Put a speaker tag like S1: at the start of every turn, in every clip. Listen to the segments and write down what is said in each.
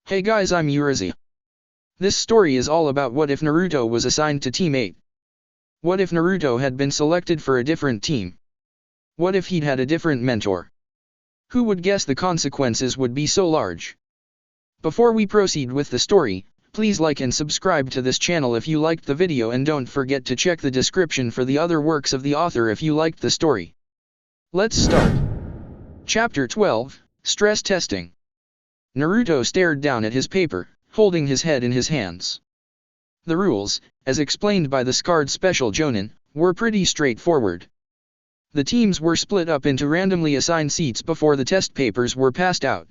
S1: Hey guys, I'm Urizi. This story is all about what if Naruto was assigned to Team 8. What if Naruto had been selected for a different team? What if he'd had a different mentor? Who would guess the consequences would be so large? Before we proceed with the story, please like and subscribe to this channel if you liked the video, and don't forget to check the description for the other works of the author if you liked the story. Let's start. Chapter 12, Stress Testing. Naruto stared down at his paper, holding his head in his hands. The rules, as explained by the scarred special Jonin, were pretty straightforward. The teams were split up into randomly assigned seats before the test papers were passed out.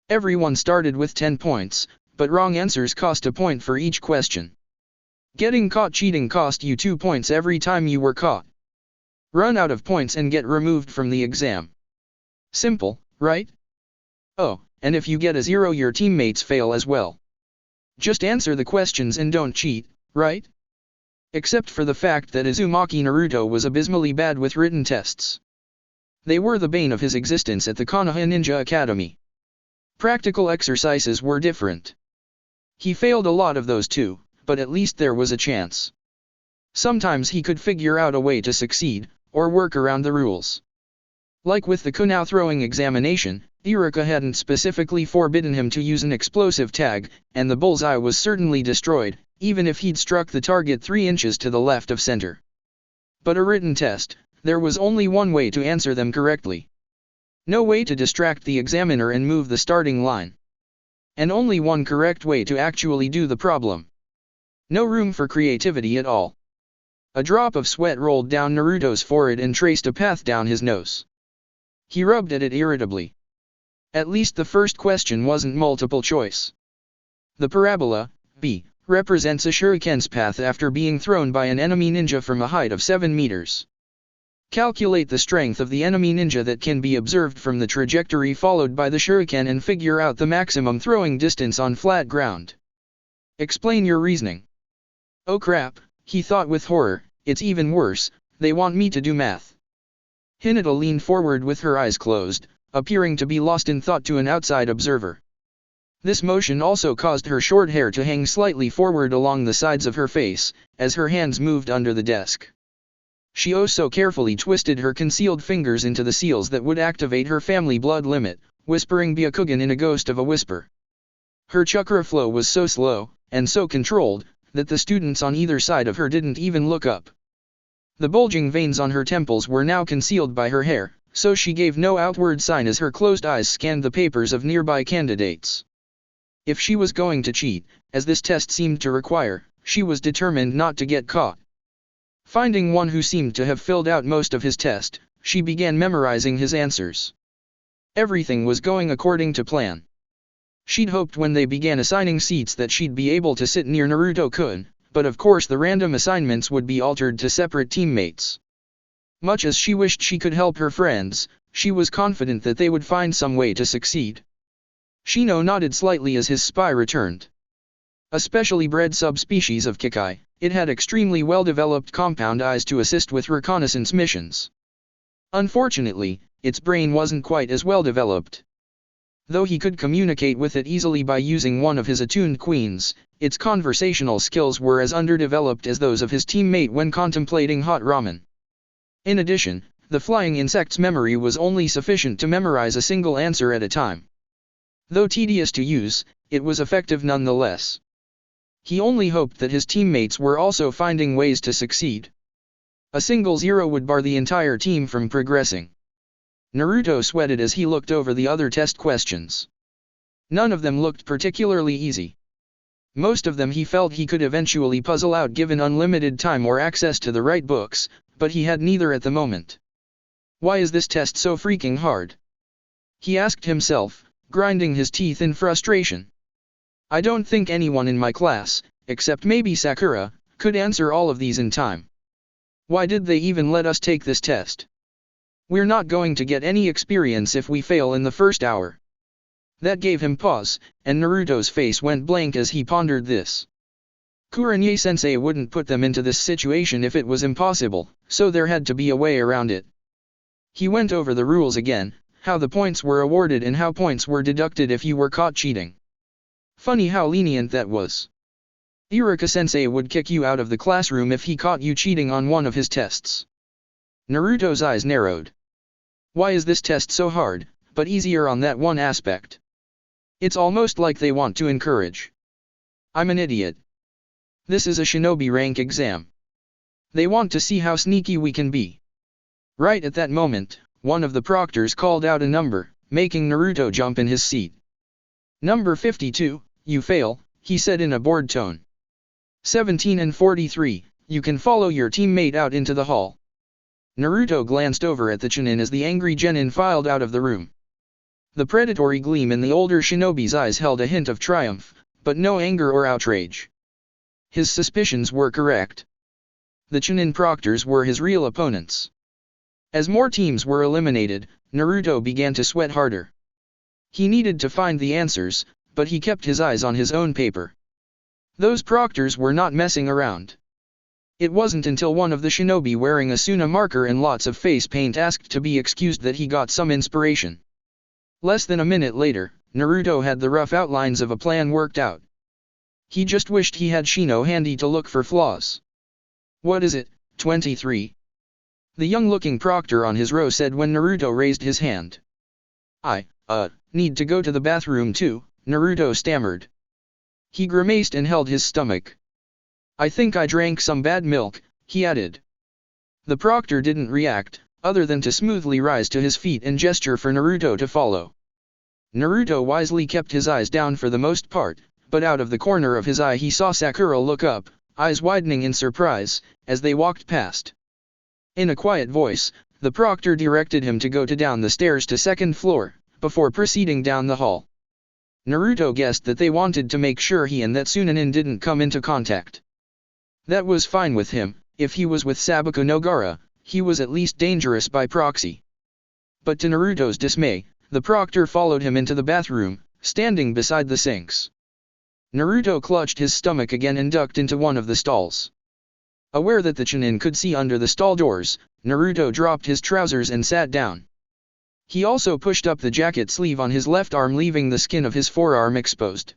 S1: Everyone started with 10 points, but wrong answers cost a point for each question. Getting caught cheating cost you 2 points every time you were caught. Run out of points and get removed from the exam. Simple, right? Oh, and if you get a 0, your teammates fail as well. Just answer the questions and don't cheat, right? Except for the fact that Uzumaki Naruto was abysmally bad with written tests. They were the bane of his existence at the Konoha Ninja Academy. Practical exercises were different. He failed a lot of those too, but at least there was a chance. Sometimes he could figure out a way to succeed, or work around the rules. Like with the Kunao throwing examination, Iruka hadn't specifically forbidden him to use an explosive tag, and the bullseye was certainly destroyed, even if he'd struck the target 3 inches to the left of center. But a written test, there was only one way to answer them correctly. No way to distract the examiner and move the starting line. And only one correct way to actually do the problem. No room for creativity at all. A drop of sweat rolled down Naruto's forehead and traced a path down his nose. He rubbed at it irritably. At least the first question wasn't multiple choice. The parabola, B, represents a shuriken's path after being thrown by an enemy ninja from a height of 7 meters. Calculate the strength of the enemy ninja that can be observed from the trajectory followed by the shuriken and figure out the maximum throwing distance on flat ground. Explain your reasoning. Oh crap, he thought with horror, it's even worse, they want me to do math. Hinata leaned forward with her eyes closed, appearing to be lost in thought to an outside observer. This motion also caused her short hair to hang slightly forward along the sides of her face, as her hands moved under the desk. She oh so carefully twisted her concealed fingers into the seals that would activate her family blood limit, whispering Byakugan in a ghost of a whisper. Her chakra flow was so slow, and so controlled, that the students on either side of her didn't even look up. The bulging veins on her temples were now concealed by her hair, so she gave no outward sign as her closed eyes scanned the papers of nearby candidates. If she was going to cheat, as this test seemed to require, she was determined not to get caught. Finding one who seemed to have filled out most of his test, she began memorizing his answers. Everything was going according to plan. She'd hoped when they began assigning seats that she'd be able to sit near Naruto-kun, but of course the random assignments would be altered to separate teammates. Much as she wished she could help her friends, she was confident that they would find some way to succeed. Shino nodded slightly as his spy returned. A specially bred subspecies of Kikai, it had extremely well-developed compound eyes to assist with reconnaissance missions. Unfortunately, its brain wasn't quite as well-developed. Though he could communicate with it easily by using one of his attuned queens, its conversational skills were as underdeveloped as those of his teammate when contemplating hot ramen. In addition, the flying insect's memory was only sufficient to memorize a single answer at a time. Though tedious to use, it was effective nonetheless. He only hoped that his teammates were also finding ways to succeed. A single 0 would bar the entire team from progressing. Naruto sweated as he looked over the other test questions. None of them looked particularly easy. Most of them he felt he could eventually puzzle out given unlimited time or access to the right books, but he had neither at the moment. Why is this test so freaking hard? He asked himself, grinding his teeth in frustration. I don't think anyone in my class, except maybe Sakura, could answer all of these in time. Why did they even let us take this test? We're not going to get any experience if we fail in the first hour. That gave him pause, and Naruto's face went blank as he pondered this. Kurenai-sensei wouldn't put them into this situation if it was impossible, so there had to be a way around it. He went over the rules again, how the points were awarded and how points were deducted if you were caught cheating. Funny how lenient that was. Iruka-sensei would kick you out of the classroom if he caught you cheating on one of his tests. Naruto's eyes narrowed. Why is this test so hard, but easier on that one aspect? It's almost like they want to encourage. I'm an idiot. This is a shinobi rank exam. They want to see how sneaky we can be. Right at that moment, one of the proctors called out a number, making Naruto jump in his seat. Number 52, you fail, he said in a bored tone. 17 and 43, you can follow your teammate out into the hall. Naruto glanced over at the Chunin as the angry genin filed out of the room. The predatory gleam in the older shinobi's eyes held a hint of triumph, but no anger or outrage. His suspicions were correct. The Chunin proctors were his real opponents. As more teams were eliminated, Naruto began to sweat harder. He needed to find the answers, but he kept his eyes on his own paper. Those proctors were not messing around. It wasn't until one of the shinobi wearing a Suna marker and lots of face paint asked to be excused that he got some inspiration. Less than a minute later, Naruto had the rough outlines of a plan worked out. He just wished he had Shino handy to look for flaws. What is it, 23? The young-looking proctor on his row said when Naruto raised his hand. I need to go to the bathroom too, Naruto stammered. He grimaced and held his stomach. I think I drank some bad milk, he added. The proctor didn't react, other than to smoothly rise to his feet and gesture for Naruto to follow. Naruto wisely kept his eyes down for the most part, but out of the corner of his eye he saw Sakura look up, eyes widening in surprise, as they walked past. In a quiet voice, the proctor directed him to go down the stairs to second floor, before proceeding down the hall. Naruto guessed that they wanted to make sure he and that Sunanin didn't come into contact. That was fine with him. If he was with Sabuku Nogara, he was at least dangerous by proxy. But to Naruto's dismay, the proctor followed him into the bathroom, standing beside the sinks. Naruto clutched his stomach again and ducked into one of the stalls. Aware that the Chunin could see under the stall doors, Naruto dropped his trousers and sat down. He also pushed up the jacket sleeve on his left arm, leaving the skin of his forearm exposed.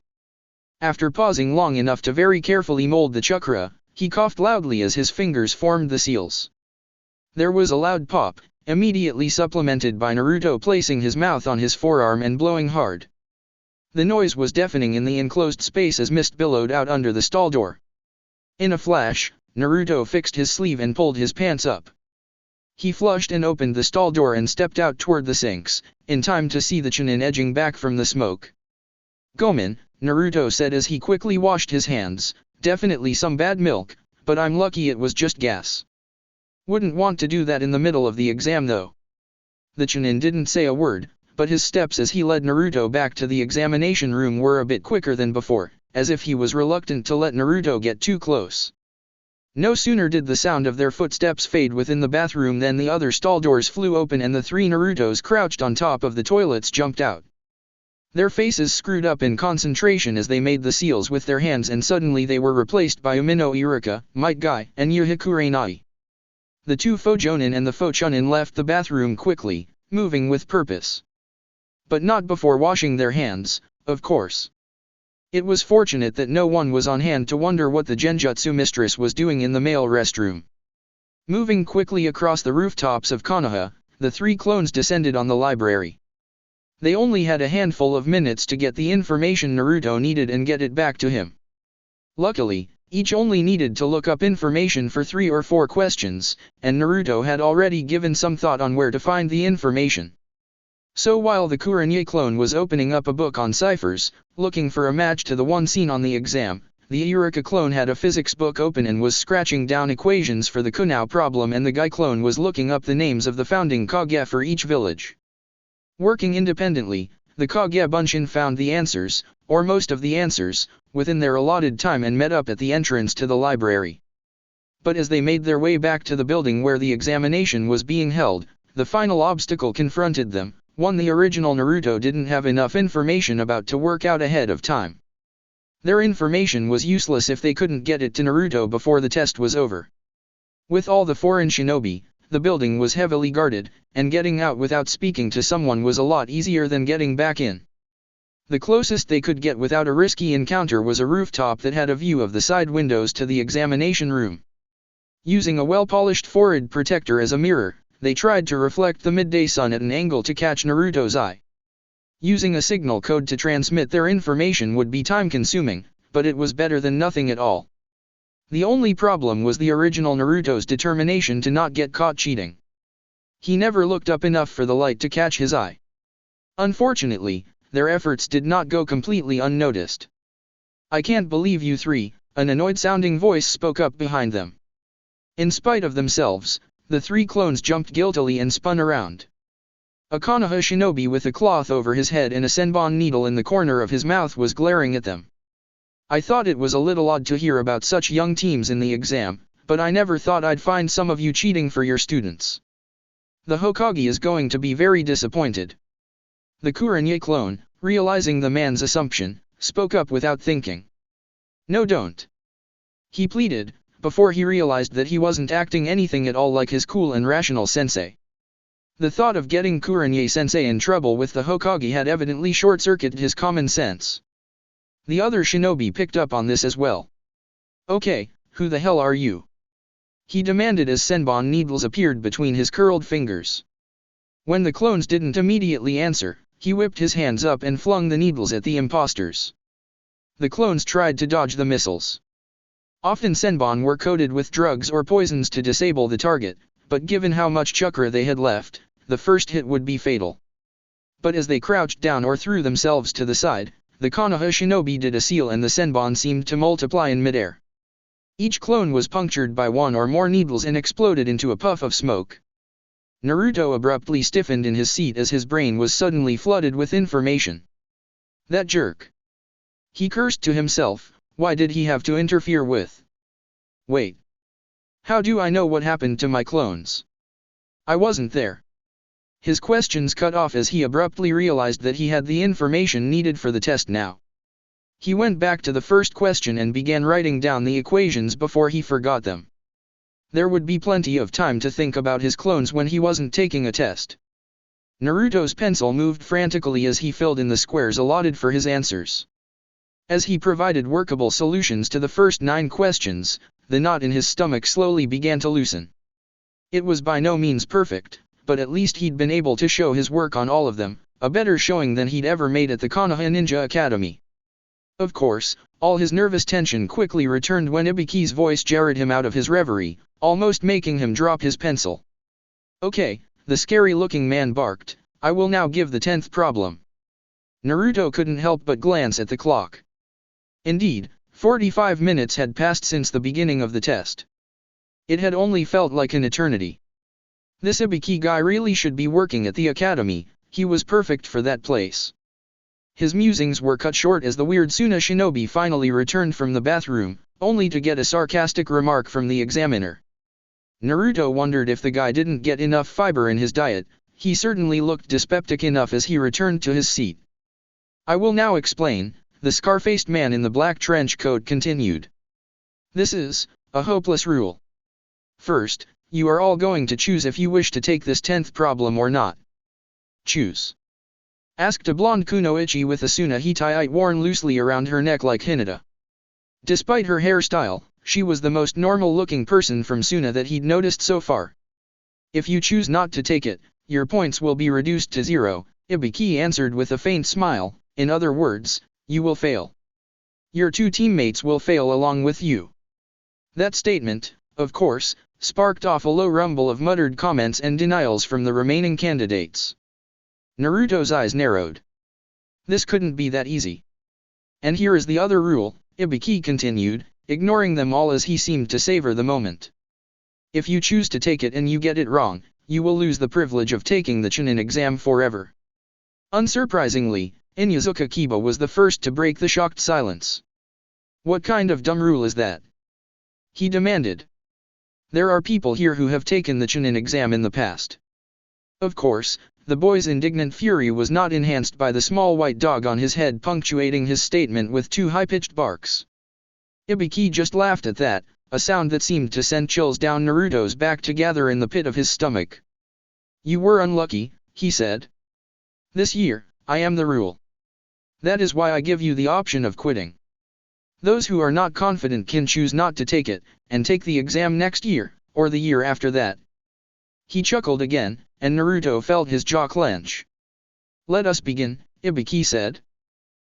S1: After pausing long enough to very carefully mold the chakra, he coughed loudly as his fingers formed the seals. There was a loud pop, immediately supplemented by Naruto placing his mouth on his forearm and blowing hard. The noise was deafening in the enclosed space as mist billowed out under the stall door. In a flash, Naruto fixed his sleeve and pulled his pants up. He flushed and opened the stall door and stepped out toward the sinks, in time to see the Chunin edging back from the smoke. Gomen, Naruto said as he quickly washed his hands, definitely some bad milk, but I'm lucky it was just gas. Wouldn't want to do that in the middle of the exam though. The Chunin didn't say a word, but his steps as he led Naruto back to the examination room were a bit quicker than before, as if he was reluctant to let Naruto get too close. No sooner did the sound of their footsteps fade within the bathroom than the other stall doors flew open and the three Narutos crouched on top of the toilets jumped out. Their faces screwed up in concentration as they made the seals with their hands, and suddenly they were replaced by Umino Iruka, Might Guy, and Yuhi Kurenai. The two Fojonin and the Fochunin left the bathroom quickly, moving with purpose. But not before washing their hands, of course. It was fortunate that no one was on hand to wonder what the Genjutsu mistress was doing in the male restroom. Moving quickly across the rooftops of Konoha, the three clones descended on the library. They only had a handful of minutes to get the information Naruto needed and get it back to him. Luckily, each only needed to look up information for 3 or 4 questions, and Naruto had already given some thought on where to find the information. So while the Kurenai clone was opening up a book on ciphers, looking for a match to the one seen on the exam, the Iruka clone had a physics book open and was scratching down equations for the Kunao problem, and the Guy clone was looking up the names of the founding Kage for each village. Working independently, the Kage Bunshin found the answers, or most of the answers, within their allotted time and met up at the entrance to the library. But as they made their way back to the building where the examination was being held, the final obstacle confronted them, one the original Naruto didn't have enough information about to work out ahead of time. Their information was useless if they couldn't get it to Naruto before the test was over. With all the foreign shinobi, the building was heavily guarded, and getting out without speaking to someone was a lot easier than getting back in. The closest they could get without a risky encounter was a rooftop that had a view of the side windows to the examination room. Using a well-polished forehead protector as a mirror, they tried to reflect the midday sun at an angle to catch Naruto's eye. Using a signal code to transmit their information would be time-consuming, but it was better than nothing at all. The only problem was the original Naruto's determination to not get caught cheating. He never looked up enough for the light to catch his eye. Unfortunately, their efforts did not go completely unnoticed. "I can't believe you three," an annoyed-sounding voice spoke up behind them. In spite of themselves, the three clones jumped guiltily and spun around. A Konoha shinobi with a cloth over his head and a senbon needle in the corner of his mouth was glaring at them. "I thought it was a little odd to hear about such young teams in the exam, but I never thought I'd find some of you cheating for your students. The Hokage is going to be very disappointed." The Kurenai clone, realizing the man's assumption, spoke up without thinking. "No, don't," he pleaded, before he realized that he wasn't acting anything at all like his cool and rational sensei. The thought of getting Kurenai-sensei in trouble with the Hokage had evidently short-circuited his common sense. The other shinobi picked up on this as well. "Okay, who the hell are you?" he demanded as senbon needles appeared between his curled fingers. When the clones didn't immediately answer, he whipped his hands up and flung the needles at the imposters. The clones tried to dodge the missiles. Often senbon were coated with drugs or poisons to disable the target, but given how much chakra they had left, the first hit would be fatal. But as they crouched down or threw themselves to the side, the Konoha shinobi did a seal and the senbon seemed to multiply in midair. Each clone was punctured by one or more needles and exploded into a puff of smoke. Naruto abruptly stiffened in his seat as his brain was suddenly flooded with information. That jerk! He cursed to himself. Why did he have to interfere with? Wait. How do I know what happened to my clones? I wasn't there. His questions cut off as he abruptly realized that he had the information needed for the test now. He went back to the first question and began writing down the equations before he forgot them. There would be plenty of time to think about his clones when he wasn't taking a test. Naruto's pencil moved frantically as he filled in the squares allotted for his answers. As he provided workable solutions to the first 9 questions, the knot in his stomach slowly began to loosen. It was by no means perfect, but at least he'd been able to show his work on all of them, a better showing than he'd ever made at the Konoha Ninja Academy. Of course, all his nervous tension quickly returned when Ibiki's voice jarred him out of his reverie, almost making him drop his pencil. "Okay," the scary-looking man barked, "I will now give the 10th problem." Naruto couldn't help but glance at the clock. Indeed, 45 minutes had passed since the beginning of the test. It had only felt like an eternity. This Ibiki guy really should be working at the academy, he was perfect for that place. His musings were cut short as the weird Suna shinobi finally returned from the bathroom, only to get a sarcastic remark from the examiner. Naruto wondered if the guy didn't get enough fiber in his diet. He certainly looked dyspeptic enough as he returned to his seat. "I will now explain," the scar-faced man in the black trench coat continued. "This is a hopeless rule. First, you are all going to choose if you wish to take this 10th problem or not. Choose," asked a blonde kunoichi with a Suna hitai worn loosely around her neck like Hinata. Despite her hairstyle, she was the most normal-looking person from Suna that he'd noticed so far. "If you choose not to take it, your points will be reduced to 0, Ibiki answered with a faint smile. "In other words, you will fail. Your 2 teammates will fail along with you." That statement, of course, sparked off a low rumble of muttered comments and denials from the remaining candidates. Naruto's eyes narrowed. This couldn't be that easy. "And here is the other rule," Ibiki continued, ignoring them all as he seemed to savor the moment. "If you choose to take it and you get it wrong, you will lose the privilege of taking the Chunin exam forever." Unsurprisingly, Inuzuka Kiba was the first to break the shocked silence. "What kind of dumb rule is that?" he demanded. "There are people here who have taken the Chunin exam in the past." Of course, the boy's indignant fury was not enhanced by the small white dog on his head punctuating his statement with 2 high-pitched barks. Ibiki just laughed at that, a sound that seemed to send chills down Naruto's back to gather in the pit of his stomach. "You were unlucky," he said. "This year, I am the rule." That is why I give you the option of quitting. Those who are not confident can choose not to take it, and take the exam next year, or the year after that. He chuckled again, and Naruto felt his jaw clench. Let us begin, Ibiki said.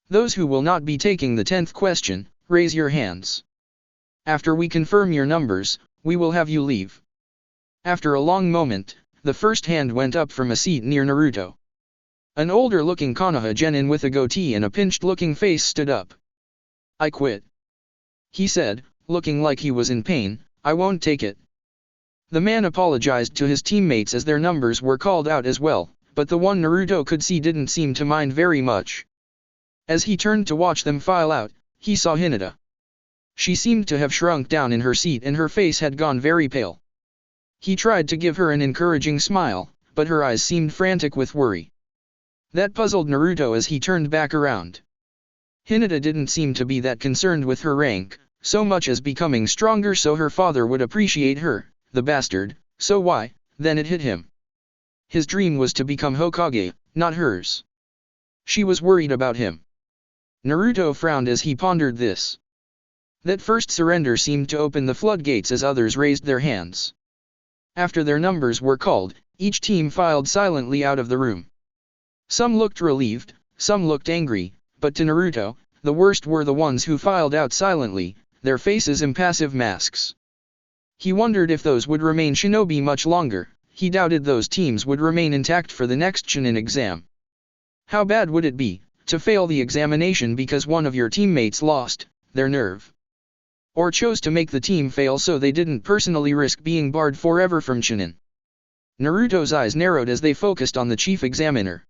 S1: Those who will not be taking the 10th question, raise your hands. After we confirm your numbers, we will have you leave. After a long moment, the first hand went up from a seat near Naruto. An older-looking Konoha genin with a goatee and a pinched-looking face stood up. I quit. He said, looking like he was in pain, I won't take it. The man apologized to his teammates as their numbers were called out as well, but the one Naruto could see didn't seem to mind very much. As he turned to watch them file out, he saw Hinata. She seemed to have shrunk down in her seat and her face had gone very pale. He tried to give her an encouraging smile, but her eyes seemed frantic with worry. That puzzled Naruto as he turned back around. Hinata didn't seem to be that concerned with her rank, so much as becoming stronger so her father would appreciate her, the bastard, so why, then it hit him. His dream was to become Hokage, not hers. She was worried about him. Naruto frowned as he pondered this. That first surrender seemed to open the floodgates as others raised their hands. After their numbers were called, each team filed silently out of the room. Some looked relieved, some looked angry, but to Naruto, the worst were the ones who filed out silently, their faces impassive masks. He wondered if those would remain shinobi much longer. He doubted those teams would remain intact for the next Chunin exam. How bad would it be, to fail the examination because one of your teammates lost their nerve? Or chose to make the team fail so they didn't personally risk being barred forever from Chunin? Naruto's eyes narrowed as they focused on the chief examiner.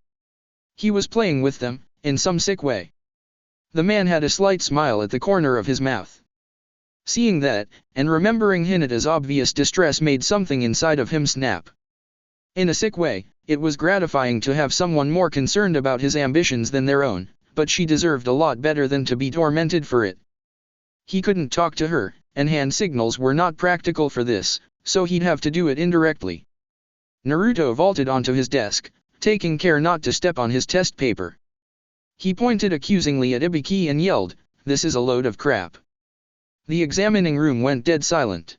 S1: He was playing with them, in some sick way. The man had a slight smile at the corner of his mouth. Seeing that, and remembering Hinata's obvious distress made something inside of him snap. In a sick way, it was gratifying to have someone more concerned about his ambitions than their own, but she deserved a lot better than to be tormented for it. He couldn't talk to her, and hand signals were not practical for this, so he'd have to do it indirectly. Naruto vaulted onto his desk, taking care not to step on his test paper. He pointed accusingly at Ibiki and yelled, "This is a load of crap." The examining room went dead silent.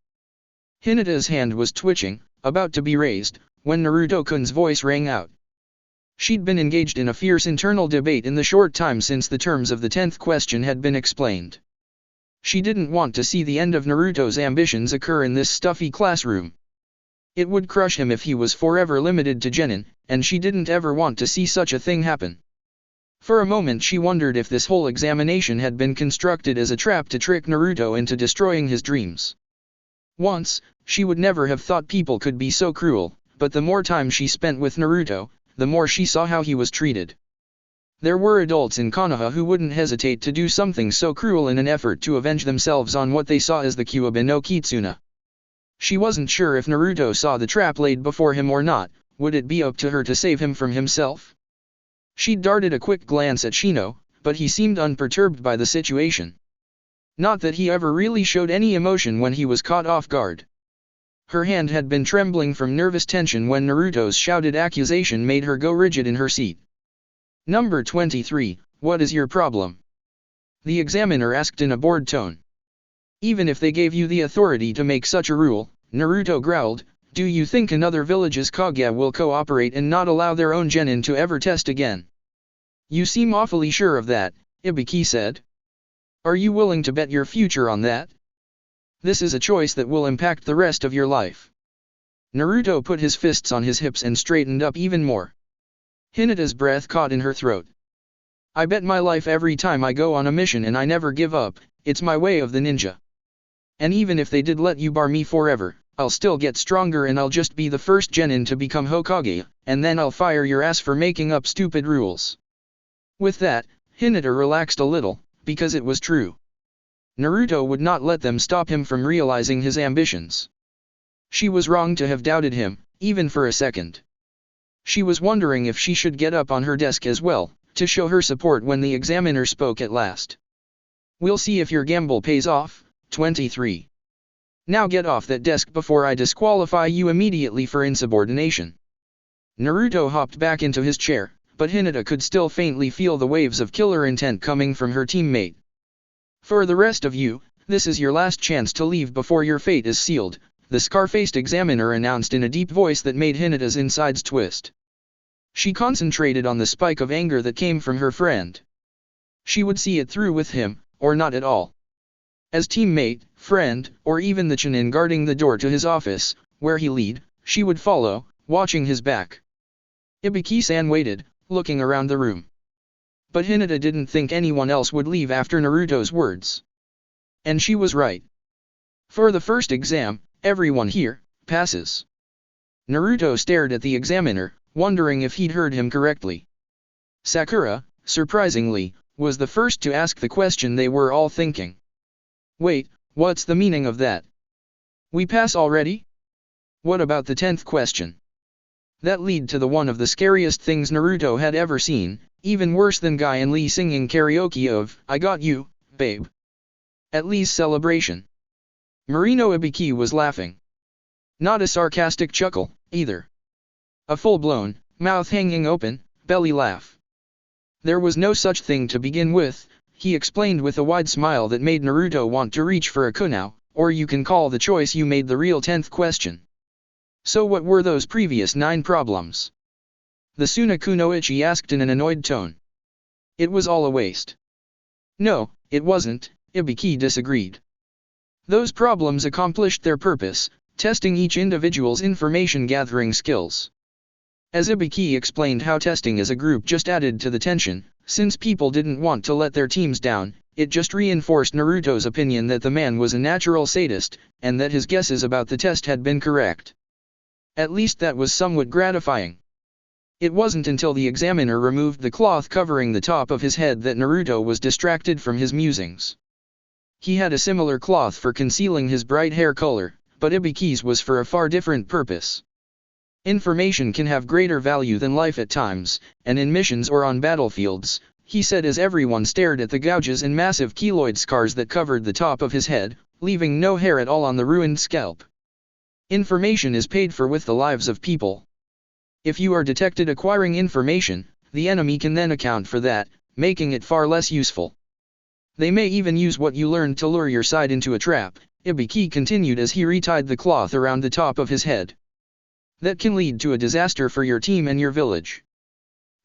S1: Hinata's hand was twitching, about to be raised, when Naruto-kun's voice rang out. She'd been engaged in a fierce internal debate in the short time since the terms of the 10th question had been explained. She didn't want to see the end of Naruto's ambitions occur in this stuffy classroom. It would crush him if he was forever limited to genin, and she didn't ever want to see such a thing happen. For a moment she wondered if this whole examination had been constructed as a trap to trick Naruto into destroying his dreams. Once, she would never have thought people could be so cruel, but the more time she spent with Naruto, the more she saw how he was treated. There were adults in Konoha who wouldn't hesitate to do something so cruel in an effort to avenge themselves on what they saw as the Kyuubi no Kitsuna. She wasn't sure if Naruto saw the trap laid before him or not. Would it be up to her to save him from himself? She darted a quick glance at Shino, but he seemed unperturbed by the situation. Not that he ever really showed any emotion when he was caught off guard. Her hand had been trembling from nervous tension when Naruto's shouted accusation made her go rigid in her seat. Number 23, what is your problem? The examiner asked in a bored tone. Even if they gave you the authority to make such a rule, Naruto growled, do you think another village's Kage will cooperate and not allow their own genin to ever test again? You seem awfully sure of that, Ibiki said. Are you willing to bet your future on that? This is a choice that will impact the rest of your life. Naruto put his fists on his hips and straightened up even more. Hinata's breath caught in her throat. I bet my life every time I go on a mission and I never give up, it's my way of the ninja. And even if they did let you bar me forever, I'll still get stronger and I'll just be the first genin to become Hokage, and then I'll fire your ass for making up stupid rules. With that, Hinata relaxed a little, because it was true. Naruto would not let them stop him from realizing his ambitions. She was wrong to have doubted him, even for a second. She was wondering if she should get up on her desk as well, to show her support when the examiner spoke at last. We'll see if your gamble pays off, 23. Now get off that desk before I disqualify you immediately for insubordination. Naruto hopped back into his chair, but Hinata could still faintly feel the waves of killer intent coming from her teammate. "For the rest of you, this is your last chance to leave before your fate is sealed," the scar-faced examiner announced in a deep voice that made Hinata's insides twist. She concentrated on the spike of anger that came from her friend. She would see it through with him, or not at all. As teammate, friend, or even the Chunin guarding the door to his office, where he lead, she would follow, watching his back. Ibiki-san waited, looking around the room. But Hinata didn't think anyone else would leave after Naruto's words. And she was right. For the first exam, everyone here passes. Naruto stared at the examiner, wondering if he'd heard him correctly. Sakura, surprisingly, was the first to ask the question they were all thinking. "Wait, what's the meaning of that? We pass already? What about the 10th question?" That led to one of the scariest things Naruto had ever seen, even worse than Guy and Lee singing karaoke of "I Got You, Babe" at Lee's celebration. Marino Ibiki was laughing. Not a sarcastic chuckle, either. A full-blown, mouth hanging open, belly laugh. There was no such thing to begin with, he explained with a wide smile that made Naruto want to reach for a kunai, or you can call the choice you made the real 10th question. So what were those previous 9 problems? The Sunakunoichi asked in an annoyed tone. It was all a waste. No, it wasn't, Ibiki disagreed. Those problems accomplished their purpose, testing each individual's information-gathering skills. As Ibiki explained how testing as a group just added to the tension, since people didn't want to let their teams down, it just reinforced Naruto's opinion that the man was a natural sadist, and that his guesses about the test had been correct. At least that was somewhat gratifying. It wasn't until the examiner removed the cloth covering the top of his head that Naruto was distracted from his musings. He had a similar cloth for concealing his bright hair color, but Ibiki's was for a far different purpose. Information can have greater value than life at times, and in missions or on battlefields, he said as everyone stared at the gouges and massive keloid scars that covered the top of his head, leaving no hair at all on the ruined scalp. Information is paid for with the lives of people. If you are detected acquiring information, the enemy can then account for that, making it far less useful. They may even use what you learned to lure your side into a trap, Ibiki continued as he retied the cloth around the top of his head. That can lead to a disaster for your team and your village.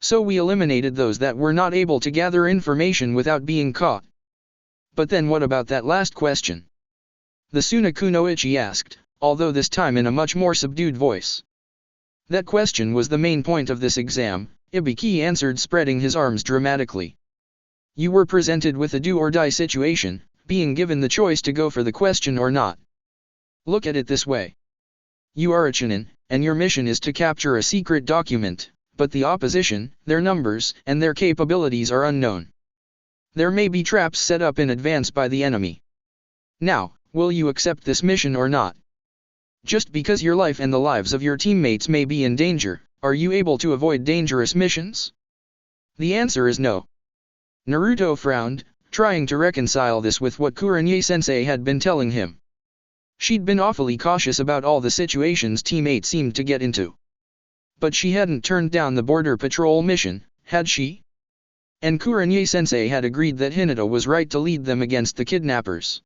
S1: So we eliminated those that were not able to gather information without being caught. But then what about that last question? The Sunakunoichi asked, although this time in a much more subdued voice. That question was the main point of this exam, Ibiki answered, spreading his arms dramatically. You were presented with a do-or-die situation, being given the choice to go for the question or not. Look at it this way. You are a Chunin, and your mission is to capture a secret document, but the opposition, their numbers, and their capabilities are unknown. There may be traps set up in advance by the enemy. Now, will you accept this mission or not? Just because your life and the lives of your teammates may be in danger, are you able to avoid dangerous missions? The answer is no. Naruto frowned, trying to reconcile this with what Kurenai-sensei had been telling him. She'd been awfully cautious about all the situations teammates seemed to get into. But she hadn't turned down the border patrol mission, had she? And Kurenai-sensei had agreed that Hinata was right to lead them against the kidnappers.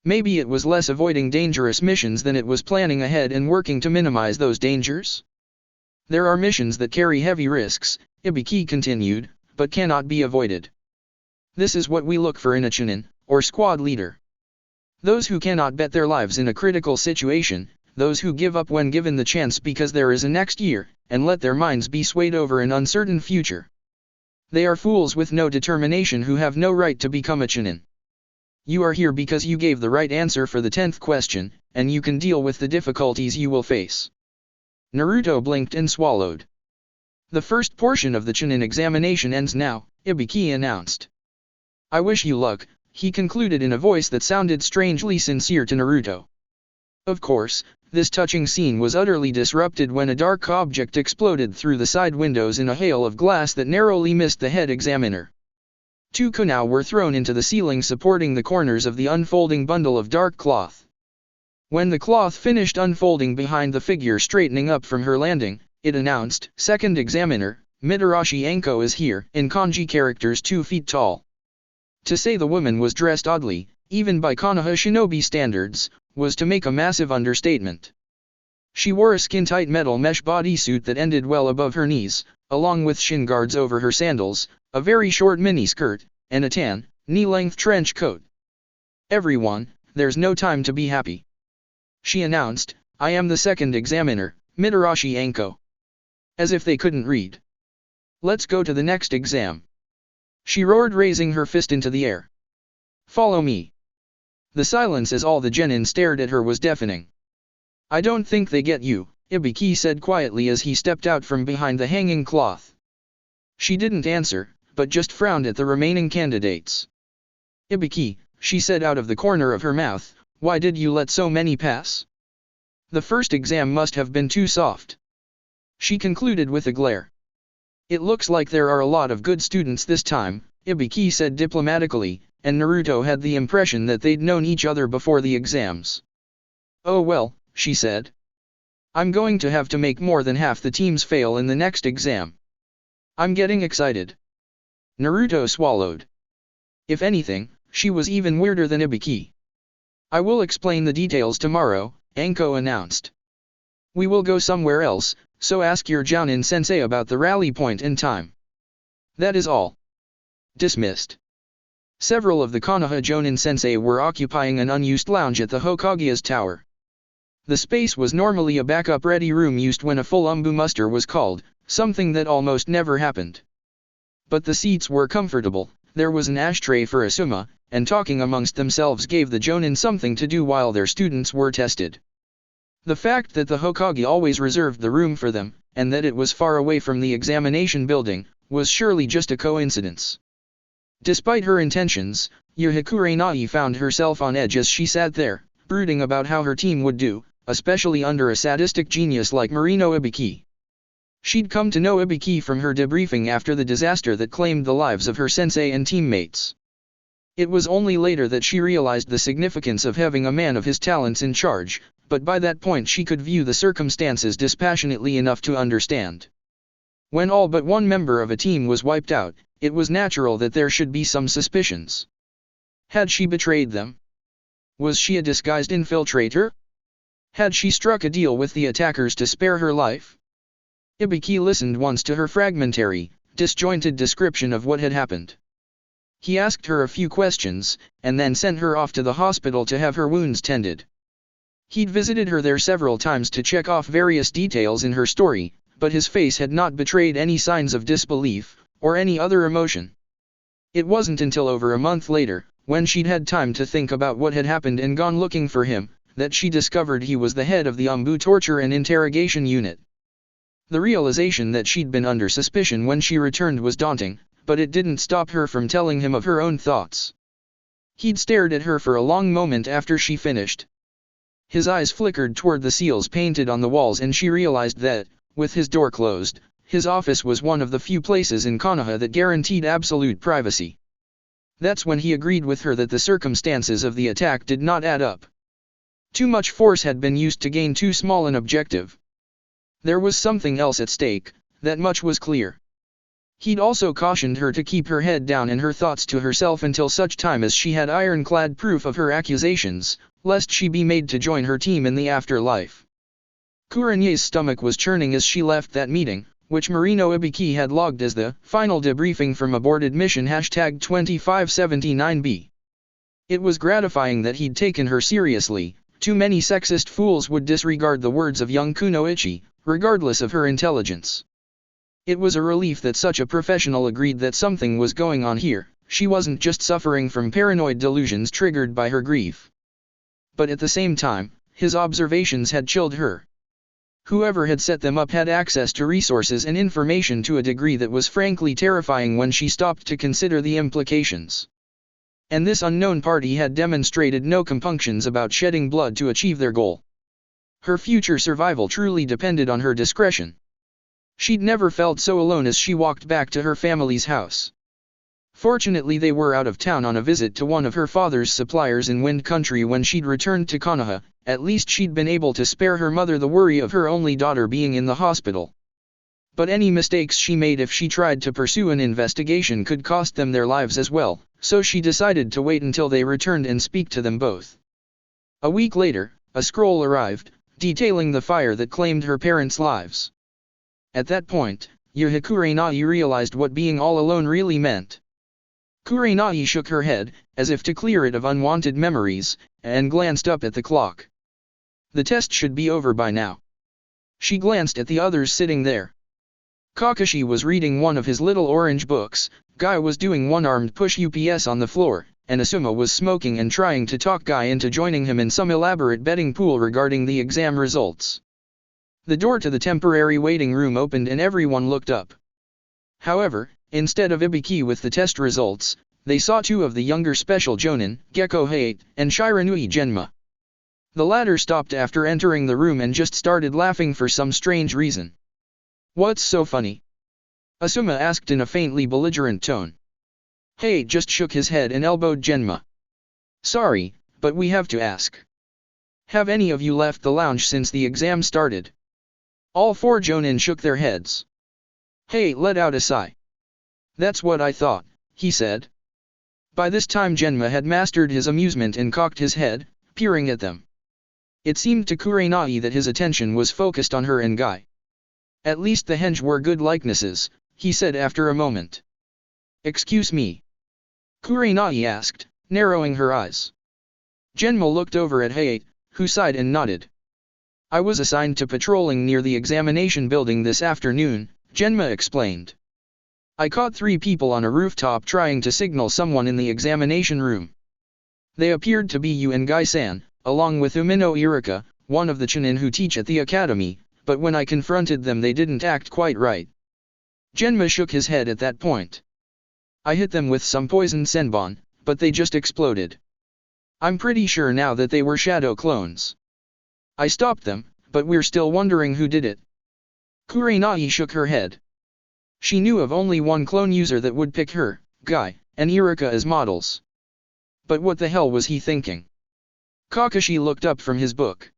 S1: Maybe it was less avoiding dangerous missions than it was planning ahead and working to minimize those dangers? There are missions that carry heavy risks, Ibiki continued, but cannot be avoided. This is what we look for in a Chunin, or squad leader. Those who cannot bet their lives in a critical situation, those who give up when given the chance because there is a next year, and let their minds be swayed over an uncertain future. They are fools with no determination who have no right to become a Chunin. You are here because you gave the right answer for the 10th question, and you can deal with the difficulties you will face. Naruto blinked and swallowed. The first portion of the Chunin examination ends now, Ibiki announced. I wish you luck, he concluded in a voice that sounded strangely sincere to Naruto. Of course, this touching scene was utterly disrupted when a dark object exploded through the side windows in a hail of glass that narrowly missed the head examiner. 2 kunai were thrown into the ceiling supporting the corners of the unfolding bundle of dark cloth. When the cloth finished unfolding behind the figure straightening up from her landing, it announced, Second Examiner, Mitarashi Anko is here, in kanji characters 2 feet tall. To say the woman was dressed oddly, even by Konoha shinobi standards, was to make a massive understatement. She wore a skin-tight metal mesh bodysuit that ended well above her knees, along with shin guards over her sandals, a very short mini-skirt, and a tan, knee-length trench coat. "Everyone, there's no time to be happy," she announced. "I am the second examiner, Mitarashi Anko." As if they couldn't read. "Let's go to the next exam," she roared, raising her fist into the air. "Follow me." The silence as all the genin stared at her was deafening. "I don't think they get you," Ibiki said quietly as he stepped out from behind the hanging cloth. She didn't answer, but just frowned at the remaining candidates. "Ibiki," she said out of the corner of her mouth, "why did you let so many pass? The first exam must have been too soft." She concluded with a glare. "It looks like there are a lot of good students this time," Ibiki said diplomatically, and Naruto had the impression that they'd known each other before the exams. "Oh well," she said. "I'm going to have to make more than half the teams fail in the next exam. I'm getting excited." Naruto swallowed. If anything, she was even weirder than Ibiki. "I will explain the details tomorrow," Anko announced. "We will go somewhere else, so ask your Jounin sensei about the rally point in time. That is all." Dismissed. Several of the Konoha Jounin sensei were occupying an unused lounge at the Hokage's tower. The space was normally a backup ready room used when a full umbu muster was called, something that almost never happened. But the seats were comfortable, there was an ashtray for Asuma, and talking amongst themselves gave the Jounin something to do while their students were tested. The fact that the Hokage always reserved the room for them, and that it was far away from the examination building, was surely just a coincidence. Despite her intentions, Kurenai found herself on edge as she sat there, brooding about how her team would do, especially under a sadistic genius like Marino Ibiki. She'd come to know Ibiki from her debriefing after the disaster that claimed the lives of her sensei and teammates. It was only later that she realized the significance of having a man of his talents in charge, but by that point she could view the circumstances dispassionately enough to understand. When all but one member of a team was wiped out, it was natural that there should be some suspicions. Had she betrayed them? Was she a disguised infiltrator? Had she struck a deal with the attackers to spare her life? Ibiki listened once to her fragmentary, disjointed description of what had happened. He asked her a few questions, and then sent her off to the hospital to have her wounds tended. He'd visited her there several times to check off various details in her story, but his face had not betrayed any signs of disbelief, or any other emotion. It wasn't until over a month later, when she'd had time to think about what had happened and gone looking for him, that she discovered he was the head of the Umbu torture and interrogation unit. The realization that she'd been under suspicion when she returned was daunting, but it didn't stop her from telling him of her own thoughts. He'd stared at her for a long moment after she finished. His eyes flickered toward the seals painted on the walls and she realized that, with his door closed, his office was one of the few places in Konoha that guaranteed absolute privacy. That's when he agreed with her that the circumstances of the attack did not add up. Too much force had been used to gain too small an objective. There was something else at stake, that much was clear. He'd also cautioned her to keep her head down and her thoughts to herself until such time as she had ironclad proof of her accusations, lest she be made to join her team in the afterlife. Kurenai's stomach was churning as she left that meeting, which Marino Ibiki had logged as the final debriefing from aborted mission #2579B. It was gratifying that he'd taken her seriously. Too many sexist fools would disregard the words of young Kunoichi, regardless of her intelligence. It was a relief that such a professional agreed that something was going on here, she wasn't just suffering from paranoid delusions triggered by her grief. But at the same time, his observations had chilled her. Whoever had set them up had access to resources and information to a degree that was frankly terrifying when she stopped to consider the implications. And this unknown party had demonstrated no compunctions about shedding blood to achieve their goal. Her future survival truly depended on her discretion. She'd never felt so alone as she walked back to her family's house. Fortunately they were out of town on a visit to one of her father's suppliers in Wind Country when she'd returned to Konoha. At least she'd been able to spare her mother the worry of her only daughter being in the hospital. But any mistakes she made if she tried to pursue an investigation could cost them their lives as well, so she decided to wait until they returned and speak to them both. A week later, a scroll arrived, detailing the fire that claimed her parents' lives. At that point, Kurenai realized what being all alone really meant. Kurenai shook her head, as if to clear it of unwanted memories, and glanced up at the clock. The test should be over by now. She glanced at the others sitting there. Kakashi was reading one of his little orange books, Guy was doing one-armed push-ups on the floor, and Asuma was smoking and trying to talk Guy into joining him in some elaborate betting pool regarding the exam results. The door to the temporary waiting room opened and everyone looked up. However, instead of Ibiki with the test results, they saw two of the younger special Jonin, Gekko Hayate, and Shiranui Genma. The latter stopped after entering the room and just started laughing for some strange reason. "What's so funny?" Asuma asked in a faintly belligerent tone. Hayate just shook his head and elbowed Genma. "Sorry, but we have to ask. Have any of you left the lounge since the exam started?" All four Jonin shook their heads. Hayate let out a sigh. "That's what I thought," he said. By this time Genma had mastered his amusement and cocked his head, peering at them. It seemed to Kurenai that his attention was focused on her and Guy. "At least the henge were good likenesses," he said after a moment. "Excuse me?" Kurenai asked, narrowing her eyes. Genma looked over at Hayate, who sighed and nodded. "I was assigned to patrolling near the examination building this afternoon," Genma explained. "I caught 3 people on a rooftop trying to signal someone in the examination room. They appeared to be you and Guy-san, along with Umino Irika, one of the Chunin who teach at the academy, but when I confronted them they didn't act quite right." Genma shook his head at that point. "I hit them with some poisoned senbon, but they just exploded. I'm pretty sure now that they were shadow clones. I stopped them, but we're still wondering who did it." Kurenai shook her head. She knew of only one clone user that would pick her, Guy, and Irika as models. But what the hell was he thinking? Kakashi looked up from his book.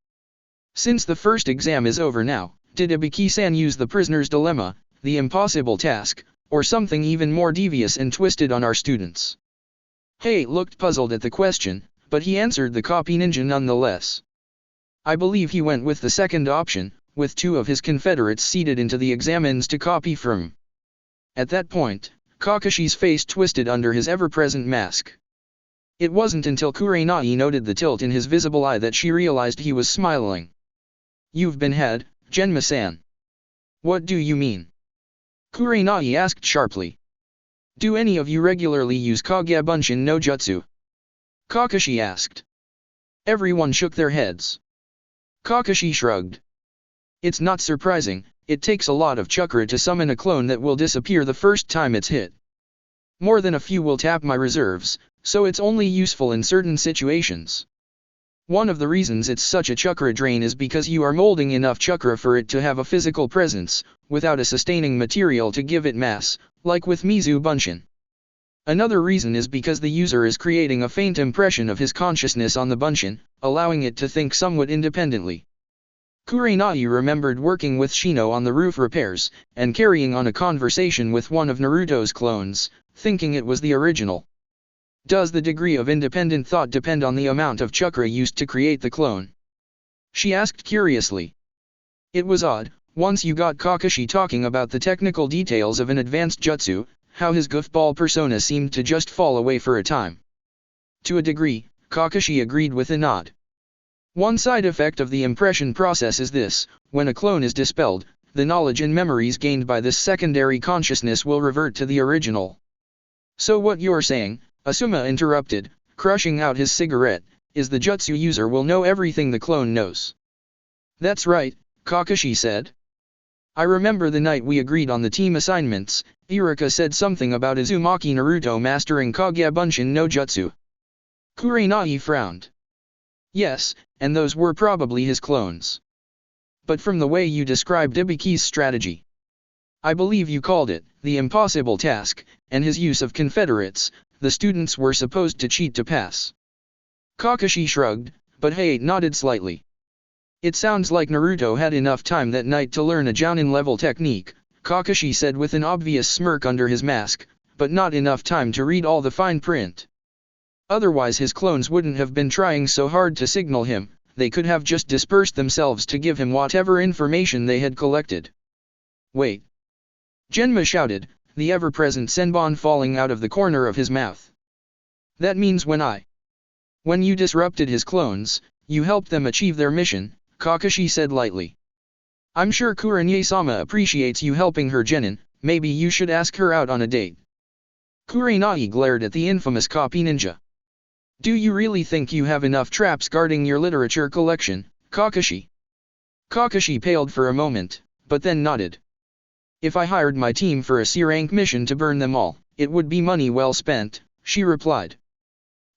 S1: "Since the first exam is over now, did Ibiki-san use the prisoner's dilemma, the impossible task, or something even more devious and twisted on our students?" Hayate looked puzzled at the question, but he answered the copy ninja nonetheless. "I believe he went with the second option, with 2 of his confederates seated into the examines to copy from." At that point, Kakashi's face twisted under his ever-present mask. It wasn't until Kurenai noted the tilt in his visible eye that she realized he was smiling. "You've been had, Genma-san." "What do you mean?" Kurenai asked sharply. "Do any of you regularly use Kage Bunshin no Jutsu?" Kakashi asked. Everyone shook their heads. Kakashi shrugged. "It's not surprising, it takes a lot of chakra to summon a clone that will disappear the first time it's hit. More than a few will tap my reserves, so it's only useful in certain situations. One of the reasons it's such a chakra drain is because you are molding enough chakra for it to have a physical presence, without a sustaining material to give it mass, like with Mizu Bunshin. Another reason is because the user is creating a faint impression of his consciousness on the Bunshin, allowing it to think somewhat independently." Kurenai remembered working with Shino on the roof repairs, and carrying on a conversation with one of Naruto's clones, thinking it was the original. "Does the degree of independent thought depend on the amount of chakra used to create the clone?" she asked curiously. It was odd, once you got Kakashi talking about the technical details of an advanced jutsu, how his goofball persona seemed to just fall away for a time. To a degree, Kakashi agreed with a nod. One side effect of the impression process is this: when a clone is dispelled, the knowledge and memories gained by this secondary consciousness will revert to the original. "So what you're saying," Asuma interrupted, crushing out his cigarette, "is the jutsu user will know everything the clone knows." "That's right," Kakashi said. "I remember the night we agreed on the team assignments, Irika said something about Uzumaki Naruto mastering Kage Bunshin no Jutsu." Kurenai frowned. "Yes, and those were probably his clones. But from the way you described Ibiki's strategy, I believe you called it the impossible task, and his use of confederates, the students were supposed to cheat to pass." Kakashi shrugged, but Hayate nodded slightly. "It sounds like Naruto had enough time that night to learn a Jounin-level technique," Kakashi said with an obvious smirk under his mask, but not enough time to read all the fine print. Otherwise his clones wouldn't have been trying so hard to signal him, they could have just dispersed themselves to give him whatever information they had collected. Wait! Genma shouted, the ever-present senbon falling out of the corner of his mouth. That means when you disrupted his clones, you helped them achieve their mission, Kakashi said lightly. I'm sure Kurenai-sama appreciates you helping her genin, maybe you should ask her out on a date. Kurenai glared at the infamous copy ninja. Do you really think you have enough traps guarding your literature collection, Kakashi? Kakashi paled for a moment, but then nodded. If I hired my team for a C-rank mission to burn them all, it would be money well spent, she replied.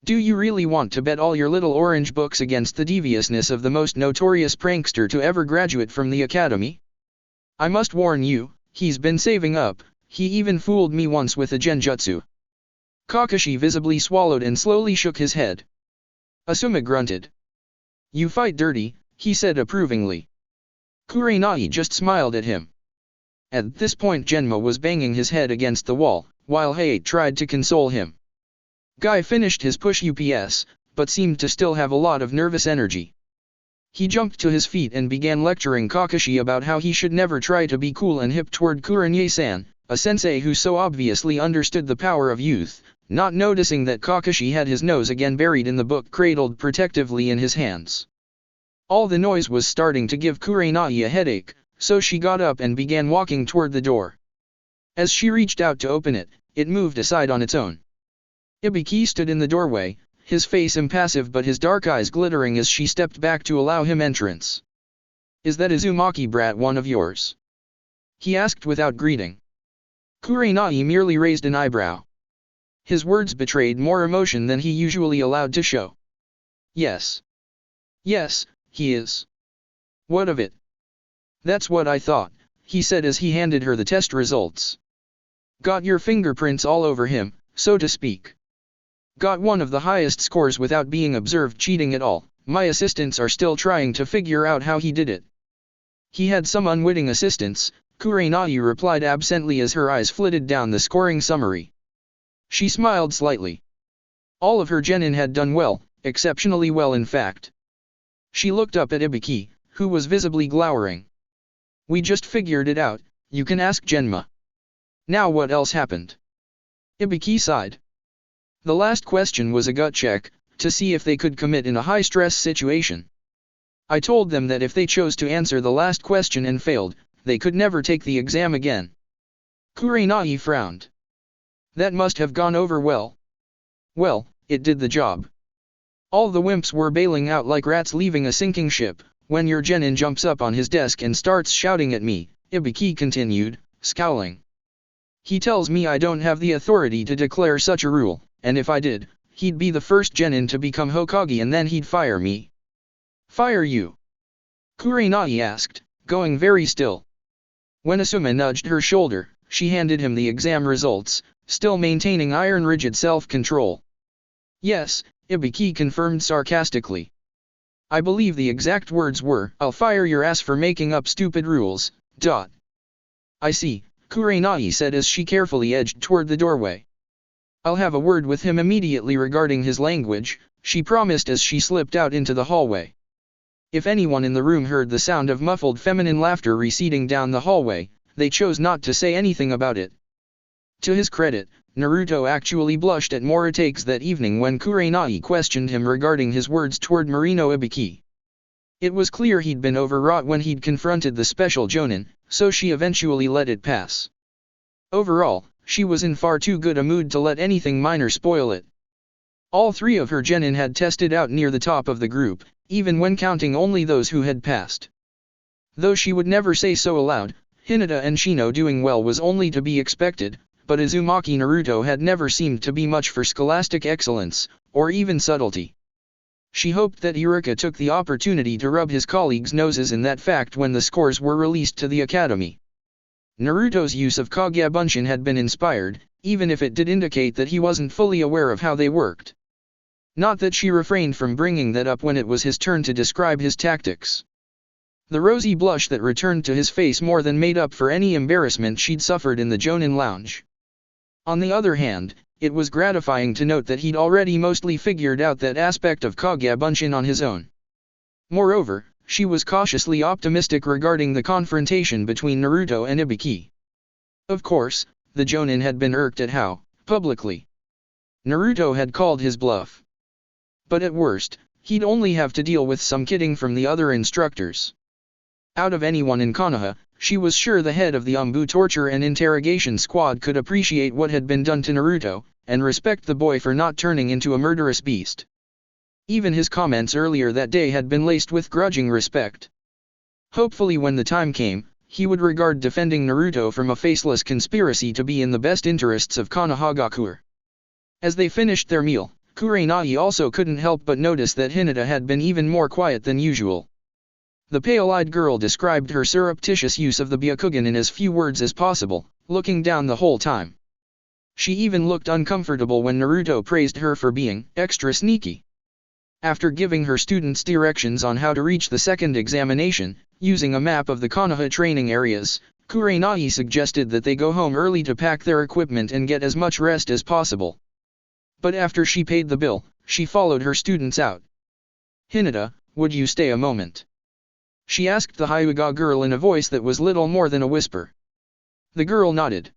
S1: Do you really want to bet all your little orange books against the deviousness of the most notorious prankster to ever graduate from the academy? I must warn you, he's been saving up, he even fooled me once with a genjutsu. Kakashi visibly swallowed and slowly shook his head. Asuma grunted. You fight dirty, he said approvingly. Kurenai just smiled at him. At this point Genma was banging his head against the wall, while Hayate tried to console him. Guy finished his push UPS, but seemed to still have a lot of nervous energy. He jumped to his feet and began lecturing Kakashi about how he should never try to be cool and hip toward Kurenai-san, a sensei who so obviously understood the power of youth, not noticing that Kakashi had his nose again buried in the book cradled protectively in his hands. All the noise was starting to give Kurenai a headache, so she got up and began walking toward the door. As she reached out to open it, it moved aside on its own. Ibiki stood in the doorway, his face impassive but his dark eyes glittering as she stepped back to allow him entrance. Is that Uzumaki brat one of yours? He asked without greeting. Kurenai merely raised an eyebrow. His words betrayed more emotion than he usually allowed to show. Yes. Yes, he is. What of it? That's what I thought, he said as he handed her the test results. Got your fingerprints all over him, so to speak. Got one of the highest scores without being observed cheating at all. My assistants are still trying to figure out how he did it. He had some unwitting assistants, Kurenai replied absently as her eyes flitted down the scoring summary. She smiled slightly. All of her genin had done well, exceptionally well in fact. She looked up at Ibiki, who was visibly glowering. We just figured it out, you can ask Genma. Now what else happened? Ibiki sighed. The last question was a gut check, to see if they could commit in a high-stress situation. I told them that if they chose to answer the last question and failed, they could never take the exam again. Kurenai frowned. That must have gone over well. Well, it did the job. All the wimps were bailing out like rats leaving a sinking ship, when your genin jumps up on his desk and starts shouting at me, Ibiki continued, scowling. He tells me I don't have the authority to declare such a rule, and if I did, he'd be the first genin to become Hokage and then he'd fire me. Fire you? Kurenai asked, going very still. When Asuma nudged her shoulder, she handed him the exam results, still maintaining iron-rigid self-control. Yes, Ibiki confirmed sarcastically. I believe the exact words were, I'll fire your ass for making up stupid rules, ... I see, Kurenai said as she carefully edged toward the doorway. I'll have a word with him immediately regarding his language, she promised as she slipped out into the hallway. If anyone in the room heard the sound of muffled feminine laughter receding down the hallway, they chose not to say anything about it. To his credit, Naruto actually blushed at more takes that evening when Kurenai questioned him regarding his words toward Marino Ibiki. It was clear he'd been overwrought when he'd confronted the special jonin, so she eventually let it pass. Overall, she was in far too good a mood to let anything minor spoil it. All three of her genin had tested out near the top of the group, even when counting only those who had passed. Though she would never say so aloud, Hinata and Shino doing well was only to be expected, but Uzumaki Naruto had never seemed to be much for scholastic excellence, or even subtlety. She hoped that Iruka took the opportunity to rub his colleagues' noses in that fact when the scores were released to the academy. Naruto's use of Kagebunshin had been inspired, even if it did indicate that he wasn't fully aware of how they worked. Not that she refrained from bringing that up when it was his turn to describe his tactics. The rosy blush that returned to his face more than made up for any embarrassment she'd suffered in the Jonin lounge. On the other hand, it was gratifying to note that he'd already mostly figured out that aspect of Kage Bunshin on his own. Moreover, she was cautiously optimistic regarding the confrontation between Naruto and Ibiki. Of course, the Jonin had been irked at how, publicly, Naruto had called his bluff. But at worst, he'd only have to deal with some kidding from the other instructors. Out of anyone in Konoha, she was sure the head of the Umbu torture and interrogation squad could appreciate what had been done to Naruto, and respect the boy for not turning into a murderous beast. Even his comments earlier that day had been laced with grudging respect. Hopefully when the time came, he would regard defending Naruto from a faceless conspiracy to be in the best interests of Konohagakure. As they finished their meal, Kurenai also couldn't help but notice that Hinata had been even more quiet than usual. The pale-eyed girl described her surreptitious use of the Byakugan in as few words as possible, looking down the whole time. She even looked uncomfortable when Naruto praised her for being extra sneaky. After giving her students directions on how to reach the second examination, using a map of the Konoha training areas, Kurenai suggested that they go home early to pack their equipment and get as much rest as possible. But after she paid the bill, she followed her students out. "Hinata, would you stay a moment?" she asked the Hyuga girl in a voice that was little more than a whisper. The girl nodded.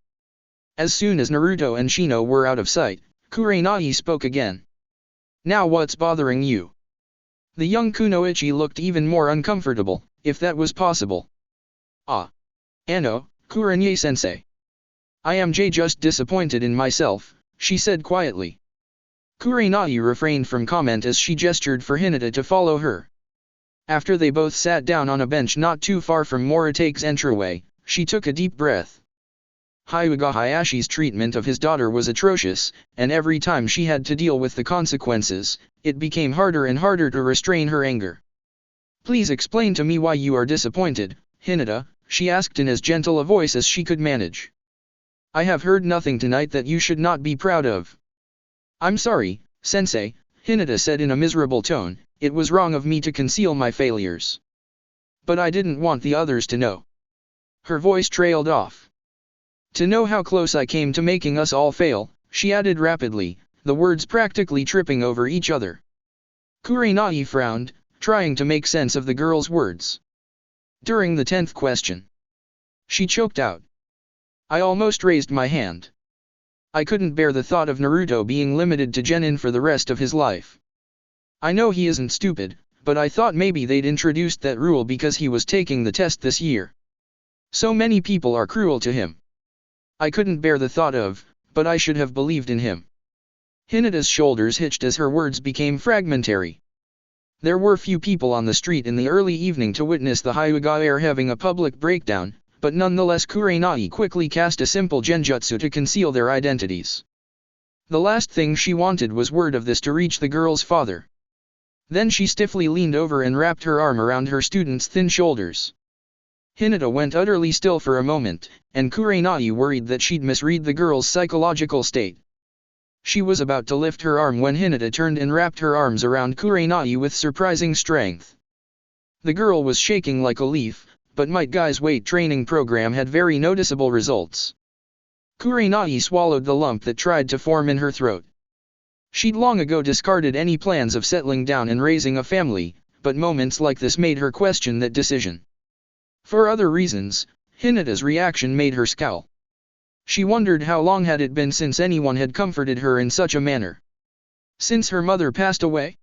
S1: As soon as Naruto and Shino were out of sight, Kurenai spoke again. "Now what's bothering you?" The young Kunoichi looked even more uncomfortable, if that was possible. Kurenai-sensei. I am just disappointed in myself," she said quietly. Kurenai refrained from comment as she gestured for Hinata to follow her. After they both sat down on a bench not too far from Moritake's entryway, she took a deep breath. Hyuga Hayashi's treatment of his daughter was atrocious, and every time she had to deal with the consequences, it became harder and harder to restrain her anger. "Please explain to me why you are disappointed, Hinata," she asked in as gentle a voice as she could manage. "I have heard nothing tonight that you should not be proud of." "I'm sorry, sensei," Hinata said in a miserable tone, "it was wrong of me to conceal my failures. But I didn't want the others to know." Her voice trailed off. "To know how close I came to making us all fail," she added rapidly, the words practically tripping over each other. Kurenai frowned, trying to make sense of the girl's words. During the 10th question, she choked out. "I almost raised my hand. I couldn't bear the thought of Naruto being limited to genin for the rest of his life. I know he isn't stupid, but I thought maybe they'd introduced that rule because he was taking the test this year. So many people are cruel to him. I couldn't bear the thought of, but I should have believed in him." Hinata's shoulders hitched as her words became fragmentary. There were few people on the street in the early evening to witness the Hyuga heir having a public breakdown, but nonetheless Kurenai quickly cast a simple genjutsu to conceal their identities. The last thing she wanted was word of this to reach the girl's father. Then she stiffly leaned over and wrapped her arm around her student's thin shoulders. Hinata went utterly still for a moment, and Kurenai worried that she'd misread the girl's psychological state. She was about to lift her arm when Hinata turned and wrapped her arms around Kurenai with surprising strength. The girl was shaking like a leaf, but Might Guy's weight training program had very noticeable results. Kurenai swallowed the lump that tried to form in her throat. She'd long ago discarded any plans of settling down and raising a family, but moments like this made her question that decision. For other reasons, Hinata's reaction made her scowl. She wondered how long had it been since anyone had comforted her in such a manner. Since her mother passed away?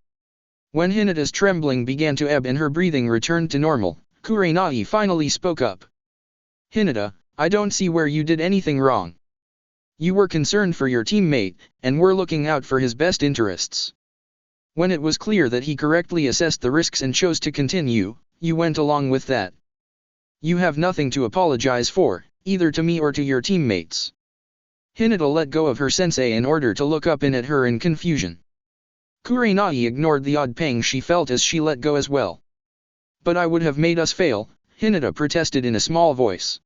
S1: When Hinata's trembling began to ebb and her breathing returned to normal, Kurenai finally spoke up. "Hinata, I don't see where you did anything wrong. You were concerned for your teammate, and were looking out for his best interests. When it was clear that he correctly assessed the risks and chose to continue, you went along with that. You have nothing to apologize for, either to me or to your teammates." Hinata let go of her sensei in order to look up at her in confusion. Kurenai ignored the odd pang she felt as she let go as well. "But I would have made us fail," Hinata protested in a small voice.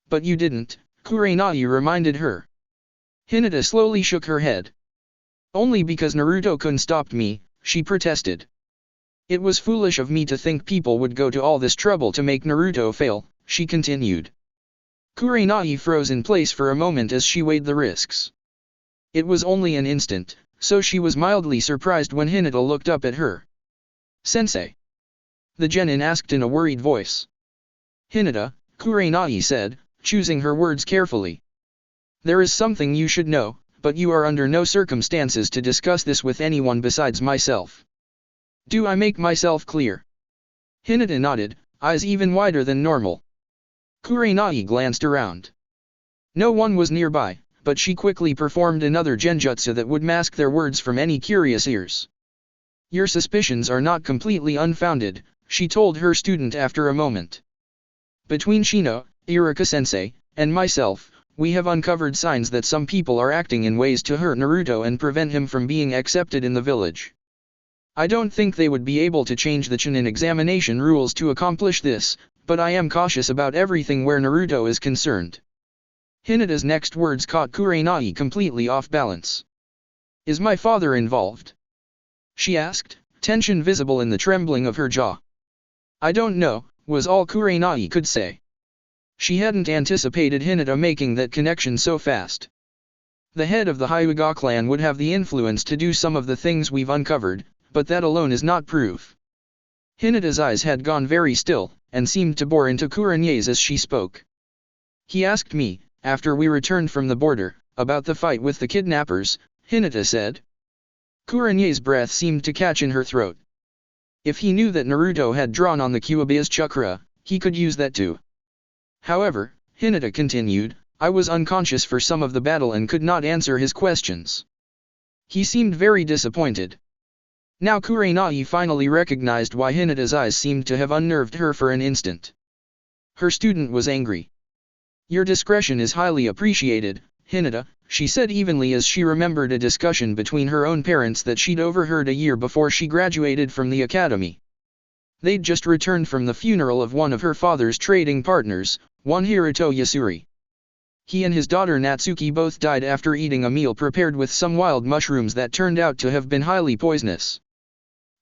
S1: "But you didn't," Kurenai reminded her. Hinata slowly shook her head. "Only because Naruto couldn't stop me," she protested. It was foolish of me to think people would go to all this trouble to make Naruto fail, she continued. Kurenai froze in place for a moment as she weighed the risks. It was only an instant, so she was mildly surprised when Hinata looked up at her. Sensei? The genin asked in a worried voice. Hinata, Kurenai said, choosing her words carefully. There is something you should know, but you are under no circumstances to discuss this with anyone besides myself. Do I make myself clear? Hinata nodded, eyes even wider than normal. Kurenai glanced around. No one was nearby, but she quickly performed another genjutsu that would mask their words from any curious ears. Your suspicions are not completely unfounded, she told her student after a moment. Between Shino, Iruka-sensei, and myself, we have uncovered signs that some people are acting in ways to hurt Naruto and prevent him from being accepted in the village. I don't think they would be able to change the Chunin examination rules to accomplish this, but I am cautious about everything where Naruto is concerned. Hinata's next words caught Kurenai completely off balance. Is my father involved? She asked, tension visible in the trembling of her jaw. I don't know, was all Kurenai could say. She hadn't anticipated Hinata making that connection so fast. The head of the Hyuga clan would have the influence to do some of the things we've uncovered, but that alone is not proof. Hinata's eyes had gone very still, and seemed to bore into Kurenai's as she spoke. He asked me, after we returned from the border, about the fight with the kidnappers, Hinata said. Kurenai's breath seemed to catch in her throat. If he knew that Naruto had drawn on the Kyuubi's chakra, he could use that too. However, Hinata continued, I was unconscious for some of the battle and could not answer his questions. He seemed very disappointed. Now Kurenai finally recognized why Hinata's eyes seemed to have unnerved her for an instant. Her student was angry. Your discretion is highly appreciated, Hinata, she said evenly as she remembered a discussion between her own parents that she'd overheard a year before she graduated from the academy. They'd just returned from the funeral of one of her father's trading partners, one Hiruto Yasuri. He and his daughter Natsuki both died after eating a meal prepared with some wild mushrooms that turned out to have been highly poisonous.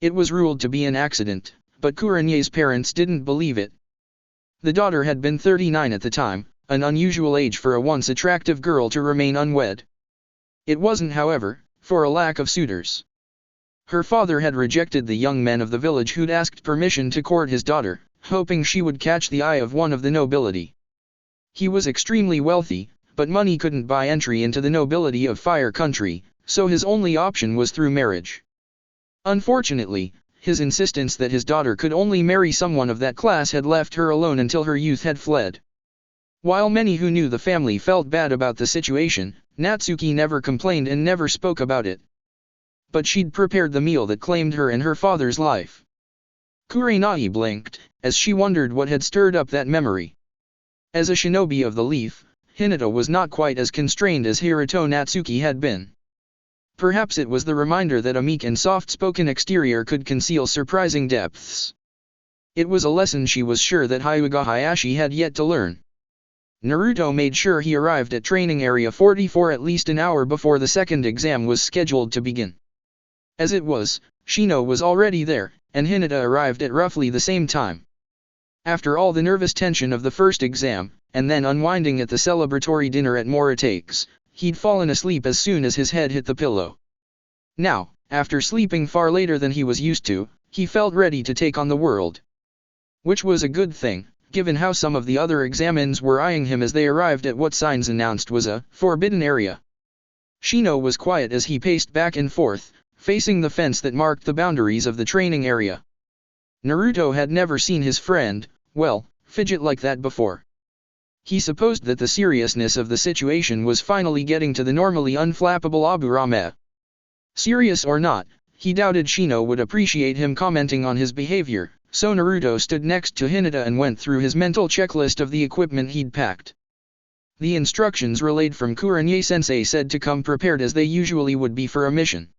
S1: It was ruled to be an accident, but Kurenai's parents didn't believe it. The daughter had been 39 at the time, an unusual age for a once attractive girl to remain unwed. It wasn't, however, for a lack of suitors. Her father had rejected the young men of the village who'd asked permission to court his daughter, hoping she would catch the eye of one of the nobility. He was extremely wealthy, but money couldn't buy entry into the nobility of Fire Country, so his only option was through marriage. Unfortunately, his insistence that his daughter could only marry someone of that class had left her alone until her youth had fled. While many who knew the family felt bad about the situation, Natsuki never complained and never spoke about it. But she'd prepared the meal that claimed her and her father's life. Kurenai blinked, as she wondered what had stirred up that memory. As a shinobi of the leaf, Hinata was not quite as constrained as Hiruto Natsuki had been. Perhaps it was the reminder that a meek and soft-spoken exterior could conceal surprising depths. It was a lesson she was sure that Hyuga Hayashi had yet to learn. Naruto made sure he arrived at training area 44 at least an hour before the second exam was scheduled to begin. As it was, Shino was already there, and Hinata arrived at roughly the same time. After all the nervous tension of the first exam, and then unwinding at the celebratory dinner at Moritake's, he'd fallen asleep as soon as his head hit the pillow. Now, after sleeping far later than he was used to, he felt ready to take on the world. Which was a good thing, given how some of the other examines were eyeing him as they arrived at what signs announced was a forbidden area. Shino was quiet as he paced back and forth, facing the fence that marked the boundaries of the training area. Naruto had never seen his friend, well, fidget like that before. He supposed that the seriousness of the situation was finally getting to the normally unflappable Aburame. Serious or not, he doubted Shino would appreciate him commenting on his behavior, so Naruto stood next to Hinata and went through his mental checklist of the equipment he'd packed. The instructions relayed from Kurenai-sensei said to come prepared as they usually would be for a mission.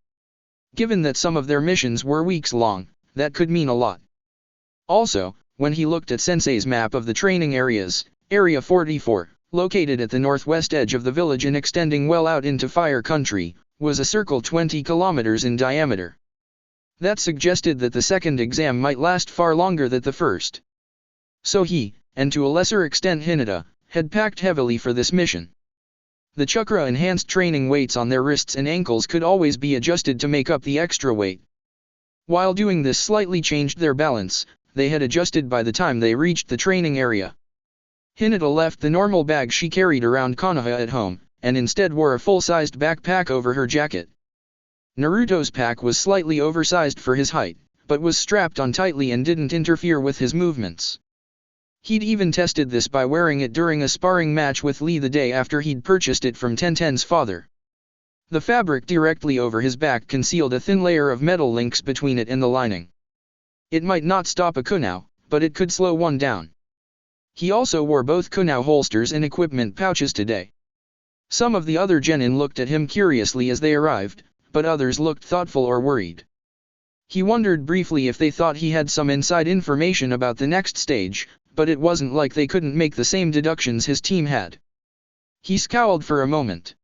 S1: Given that some of their missions were weeks long, that could mean a lot. Also, when he looked at Sensei's map of the training areas, Area 44, located at the northwest edge of the village and extending well out into Fire Country, was a circle 20 kilometers in diameter. That suggested that the second exam might last far longer than the first. So he, and to a lesser extent Hinata, had packed heavily for this mission. The chakra-enhanced training weights on their wrists and ankles could always be adjusted to make up the extra weight. While doing this slightly changed their balance, they had adjusted by the time they reached the training area. Hinata left the normal bag she carried around Konoha at home, and instead wore a full-sized backpack over her jacket. Naruto's pack was slightly oversized for his height, but was strapped on tightly and didn't interfere with his movements. He'd even tested this by wearing it during a sparring match with Lee the day after he'd purchased it from Tenten's father. The fabric directly over his back concealed a thin layer of metal links between it and the lining. It might not stop a kunai, but it could slow one down. He also wore both kunai holsters and equipment pouches today. Some of the other genin looked at him curiously as they arrived, but others looked thoughtful or worried. He wondered briefly if they thought he had some inside information about the next stage, but it wasn't like they couldn't make the same deductions his team had. He scowled for a moment.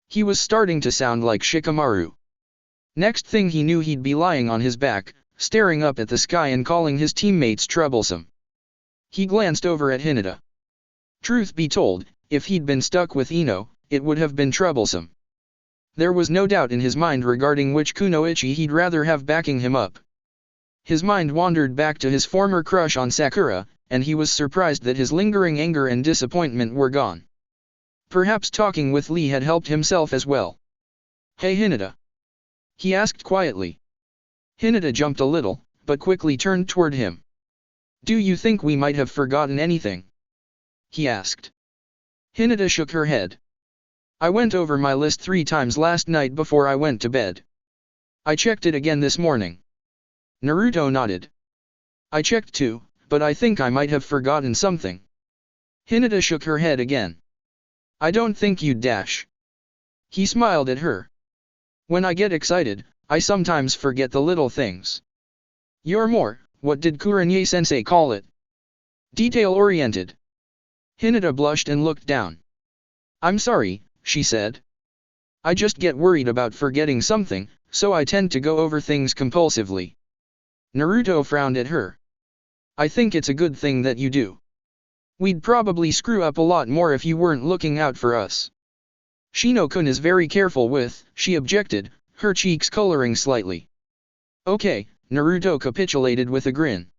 S1: He was starting to sound like Shikamaru. Next thing he knew he'd be lying on his back, staring up at the sky and calling his teammates troublesome. He glanced over at Hinata. Truth be told, if he'd been stuck with Ino, it would have been troublesome. There was no doubt in his mind regarding which kunoichi he'd rather have backing him up. His mind wandered back to his former crush on Sakura, and he was surprised that his lingering anger and disappointment were gone. Perhaps talking with Lee had helped himself as well. "Hey Hinata," he asked quietly. Hinata jumped a little, but quickly turned toward him. "Do you think we might have forgotten anything?" he asked. Hinata shook her head. "I went over my list 3 times last night before I went to bed. I checked it again this morning." Naruto nodded. "I checked too, but I think I might have forgotten something." Hinata shook her head again. "I don't think you'd dash." He smiled at her. "When I get excited, I sometimes forget the little things." "You're more, what did Kurenai-sensei call it? Detail-oriented." Hinata blushed and looked down. "I'm sorry," she said. "I just get worried about forgetting something, so I tend to go over things compulsively." Naruto frowned at her. "I think it's a good thing that you do. We'd probably screw up a lot more if you weren't looking out for us." "Shino-kun is very careful with," she objected, her cheeks coloring slightly. "Okay," Naruto capitulated with a grin.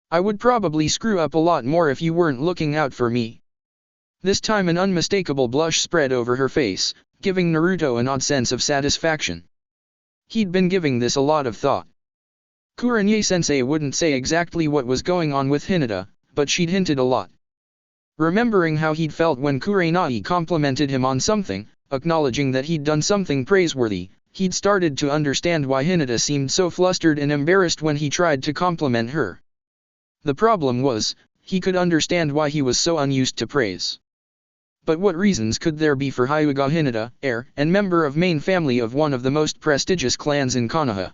S1: "I would probably screw up a lot more if you weren't looking out for me." This time an unmistakable blush spread over her face, giving Naruto an odd sense of satisfaction. He'd been giving this a lot of thought. Kurenai-sensei wouldn't say exactly what was going on with Hinata, but she'd hinted a lot. Remembering how he'd felt when Kurenai complimented him on something, acknowledging that he'd done something praiseworthy, he'd started to understand why Hinata seemed so flustered and embarrassed when he tried to compliment her. The problem was, he could understand why he was so unused to praise. But what reasons could there be for Hyuga Hinata, heir and member of main family of one of the most prestigious clans in Konoha?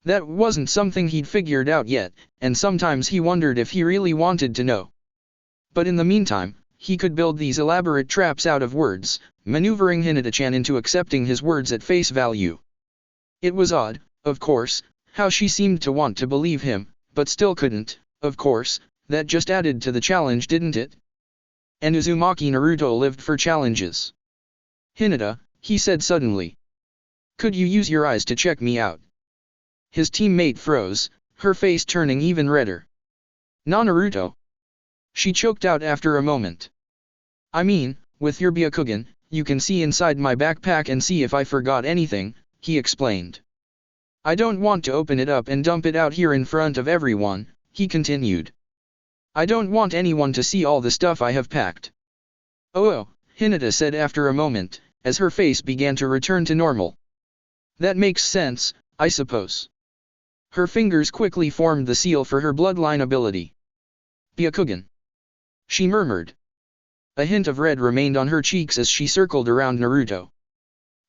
S1: That wasn't something he'd figured out yet, and sometimes he wondered if he really wanted to know. But in the meantime, he could build these elaborate traps out of words, maneuvering Hinata-chan into accepting his words at face value. It was odd, of course, how she seemed to want to believe him, but still couldn't, of course. That just added to the challenge, didn't it? And Uzumaki Naruto lived for challenges. "Hinata," he said suddenly. "Could you use your eyes to check me out?" His teammate froze, her face turning even redder. "Na Naruto?" she choked out after a moment. "I mean, with your Byakugan, you can see inside my backpack and see if I forgot anything," he explained. "I don't want to open it up and dump it out here in front of everyone," he continued. "I don't want anyone to see all the stuff I have packed." "Oh," Hinata said after a moment, as her face began to return to normal. "That makes sense, I suppose." Her fingers quickly formed the seal for her bloodline ability. "Byakugan," she murmured. A hint of red remained on her cheeks as she circled around Naruto.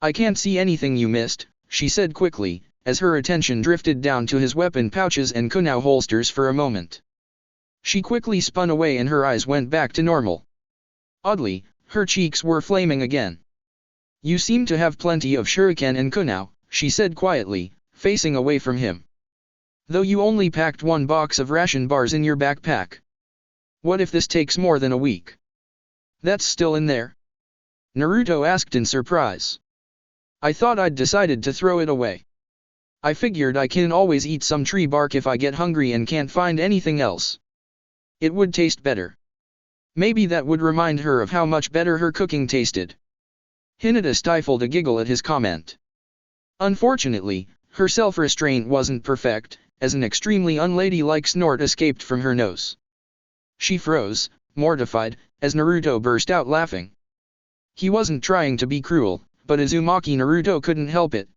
S1: "I can't see anything you missed," she said quickly, as her attention drifted down to his weapon pouches and kunai holsters for a moment. She quickly spun away and her eyes went back to normal. Oddly, her cheeks were flaming again. "You seem to have plenty of shuriken and kunai," she said quietly, facing away from him. Though you only packed one box of ration bars in your backpack. What if this takes more than a week? That's still in there? Naruto asked in surprise. I thought I'd decided to throw it away. I figured I can always eat some tree bark if I get hungry and can't find anything else. It would taste better. Maybe that would remind her of how much better her cooking tasted. Hinata stifled a giggle at his comment. Unfortunately, her self-restraint wasn't perfect, as an extremely unladylike snort escaped from her nose. She froze, mortified, as Naruto burst out laughing. He wasn't trying to be cruel, but Uzumaki Naruto couldn't help it.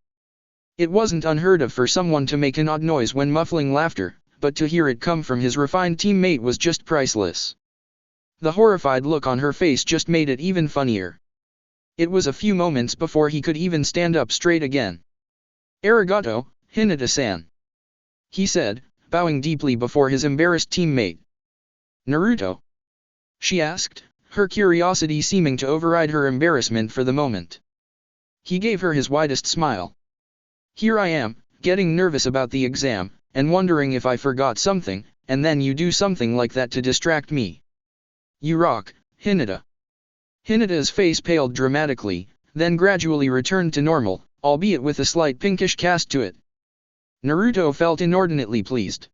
S1: It wasn't unheard of for someone to make an odd noise when muffling laughter, but to hear it come from his refined teammate was just priceless. The horrified look on her face just made it even funnier. It was a few moments before he could even stand up straight again. Arigato, Hinata-san, he said, bowing deeply before his embarrassed teammate. Naruto? She asked, her curiosity seeming to override her embarrassment for the moment. He gave her his widest smile. Here I am, getting nervous about the exam, and wondering if I forgot something, and then you do something like that to distract me. You rock, Hinata. Hinata's face paled dramatically, then gradually returned to normal, albeit with a slight pinkish cast to it. Naruto felt inordinately pleased.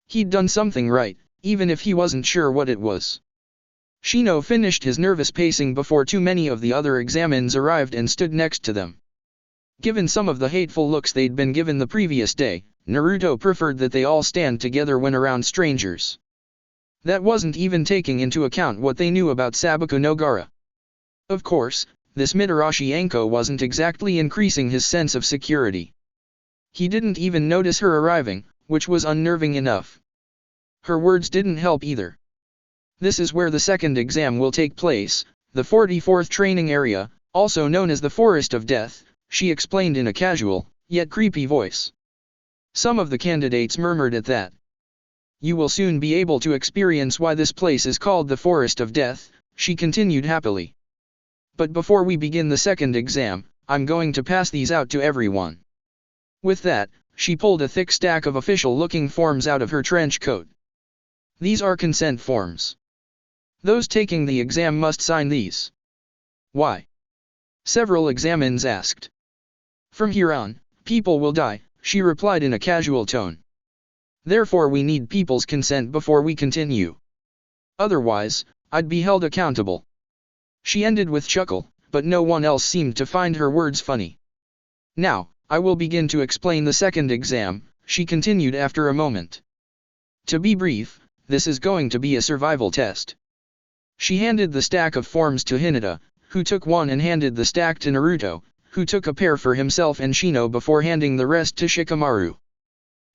S1: He'd done something right, even if he wasn't sure what it was. Shino finished his nervous pacing before too many of the other examines arrived and stood next to them. Given some of the hateful looks they'd been given the previous day, Naruto preferred that they all stand together when around strangers. That wasn't even taking into account what they knew about Sabaku no Gaara. Of course, this Mitarashi Anko wasn't exactly increasing his sense of security. He didn't even notice her arriving, which was unnerving enough. Her words didn't help either. This is where the second exam will take place, the 44th training area, also known as the Forest of Death, she explained in a casual, yet creepy voice. Some of the candidates murmured at that. You will soon be able to experience why this place is called the Forest of Death, she continued happily. But before we begin the second exam, I'm going to pass these out to everyone. With that, she pulled a thick stack of official-looking forms out of her trench coat. These are consent forms. Those taking the exam must sign these. Why? Several examines asked. From here on, people will die, she replied in a casual tone. Therefore we need people's consent before we continue. Otherwise, I'd be held accountable. She ended with chuckle, but no one else seemed to find her words funny. Now, I will begin to explain the second exam, she continued after a moment. To be brief, this is going to be a survival test. She handed the stack of forms to Hinata, who took one and handed the stack to Naruto, who took a pair for himself and Shino before handing the rest to Shikamaru.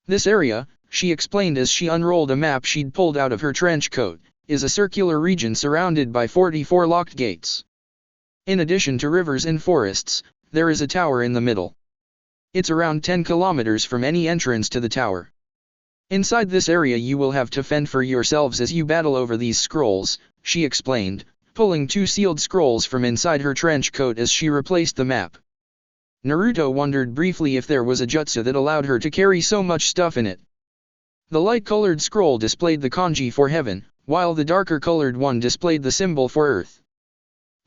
S1: This area, she explained as she unrolled a map she'd pulled out of her trench coat, is a circular region surrounded by 44 locked gates. In addition to rivers and forests, there is a tower in the middle. It's around 10 kilometers from any entrance to the tower. Inside this area you will have to fend for yourselves as you battle over these scrolls, she explained, pulling 2 sealed scrolls from inside her trench coat as she replaced the map. Naruto wondered briefly if there was a jutsu that allowed her to carry so much stuff in it. The light-colored scroll displayed the kanji for heaven, while the darker-colored one displayed the symbol for earth.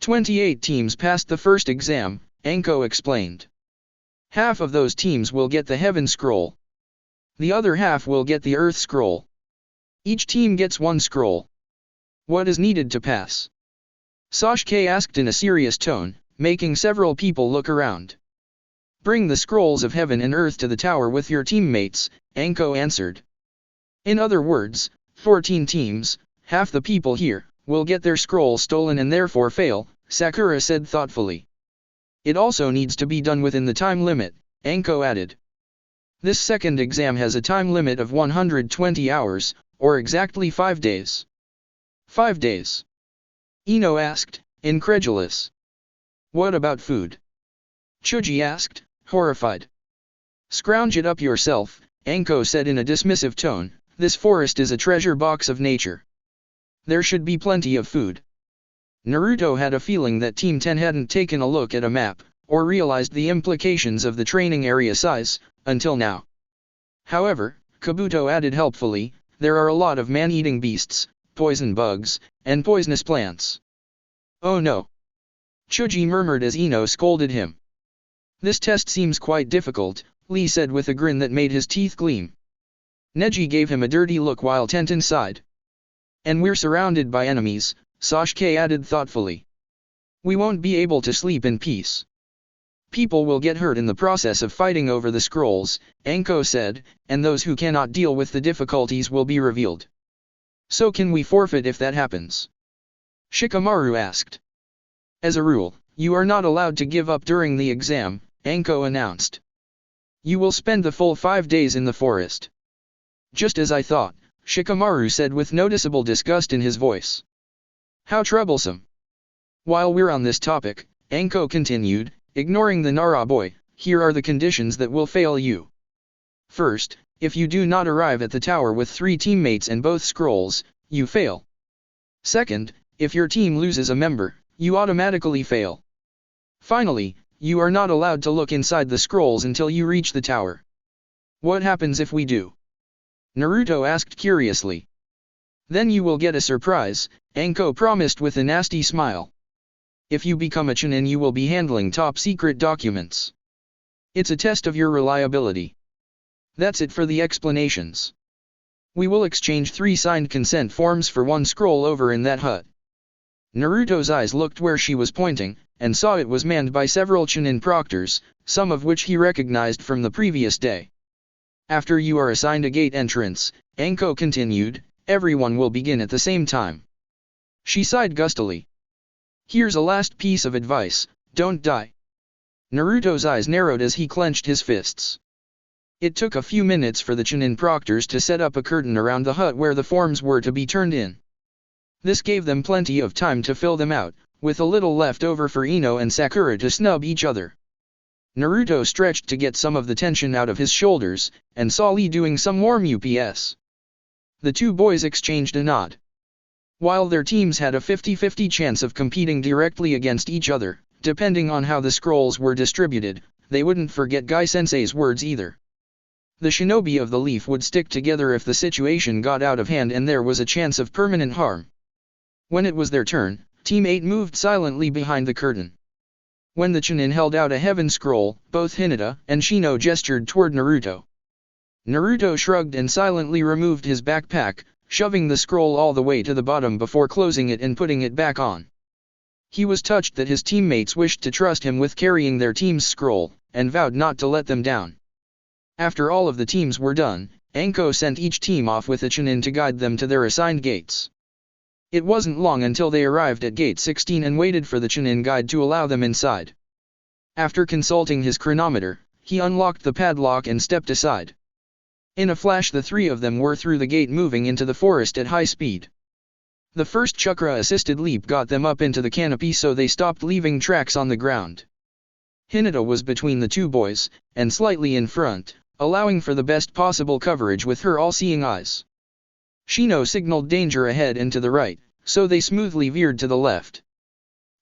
S1: 28 teams passed the first exam, Anko explained. Half of those teams will get the heaven scroll. The other half will get the earth scroll. Each team gets 1 scroll. What is needed to pass? Sasuke asked in a serious tone, making several people look around. Bring the scrolls of heaven and earth to the tower with your teammates, Anko answered. In other words, 14 teams, half the people here, will get their scroll stolen and therefore fail, Sakura said thoughtfully. It also needs to be done within the time limit, Anko added. This second exam has a time limit of 120 hours, or exactly 5 days. 5 days? Ino asked, incredulous. What about food? Chuji asked, horrified. Scrounge it up yourself, Anko said in a dismissive tone, this forest is a treasure box of nature. There should be plenty of food. Naruto had a feeling that Team 10 hadn't taken a look at a map, or realized the implications of the training area size, until now. However, Kabuto added helpfully, there are a lot of man-eating beasts, poison bugs, and poisonous plants. Oh no! Chuji murmured as Ino scolded him. This test seems quite difficult, Lee said with a grin that made his teeth gleam. Neji gave him a dirty look while Tenten sighed. And we're surrounded by enemies, Sasuke added thoughtfully. We won't be able to sleep in peace. People will get hurt in the process of fighting over the scrolls, Anko said, and those who cannot deal with the difficulties will be revealed. So can we forfeit if that happens? Shikamaru asked. As a rule, you are not allowed to give up during the exam, Anko announced. You will spend the full 5 days in the forest. Just as I thought, Shikamaru said with noticeable disgust in his voice. How troublesome. While we're on this topic, Anko continued, ignoring the Nara boy, here are the conditions that will fail you. First, if you do not arrive at the tower with 3 teammates and both scrolls, you fail. Second, if your team loses a member, you automatically fail. Finally, you are not allowed to look inside the scrolls until you reach the tower. What happens if we do? Naruto asked curiously. Then you will get a surprise, Anko promised with a nasty smile. If you become a Chunin you will be handling top-secret documents. It's a test of your reliability. That's it for the explanations. We will exchange 3 signed consent forms for 1 scroll over in that hut. Naruto's eyes looked where she was pointing, and saw it was manned by several Chunin proctors, some of which he recognized from the previous day. After you are assigned a gate entrance, Anko continued, everyone will begin at the same time. She sighed gustily. Here's a last piece of advice, don't die. Naruto's eyes narrowed as he clenched his fists. It took a few minutes for the Chunin proctors to set up a curtain around the hut where the forms were to be turned in. This gave them plenty of time to fill them out, with a little left over for Ino and Sakura to snub each other. Naruto stretched to get some of the tension out of his shoulders, and saw Lee doing some warm UPS. The 2 boys exchanged a nod. While their teams had a 50-50 chance of competing directly against each other, depending on how the scrolls were distributed, they wouldn't forget Gai-sensei's words either. The shinobi of the leaf would stick together if the situation got out of hand and there was a chance of permanent harm. When it was their turn, Team 8 moved silently behind the curtain. When the Chunin held out a heaven scroll, both Hinata and Shino gestured toward Naruto. Naruto shrugged and silently removed his backpack, shoving the scroll all the way to the bottom before closing it and putting it back on. He was touched that his teammates wished to trust him with carrying their team's scroll, and vowed not to let them down. After all of the teams were done, Anko sent each team off with a Chunin to guide them to their assigned gates. It wasn't long until they arrived at gate 16 and waited for the Chunin guide to allow them inside. After consulting his chronometer, he unlocked the padlock and stepped aside. In a flash the 3 of them were through the gate moving into the forest at high speed. The first chakra-assisted leap got them up into the canopy so they stopped leaving tracks on the ground. Hinata was between the 2 boys, and slightly in front, allowing for the best possible coverage with her all-seeing eyes. Shino signaled danger ahead and to the right, so they smoothly veered to the left.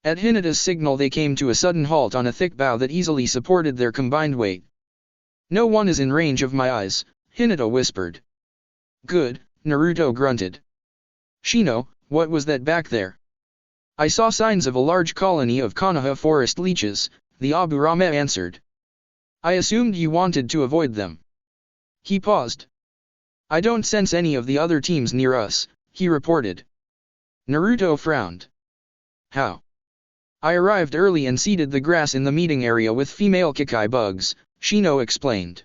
S1: At Hinata's signal they came to a sudden halt on a thick bough that easily supported their combined weight. No one is in range of my eyes, Hinata whispered. Good, Naruto grunted. Shino, what was that back there? I saw signs of a large colony of Konoha forest leeches, the Aburame answered. I assumed you wanted to avoid them. He paused. I don't sense any of the other teams near us, he reported. Naruto frowned. How? I arrived early and seeded the grass in the meeting area with female Kikai bugs, Shino explained.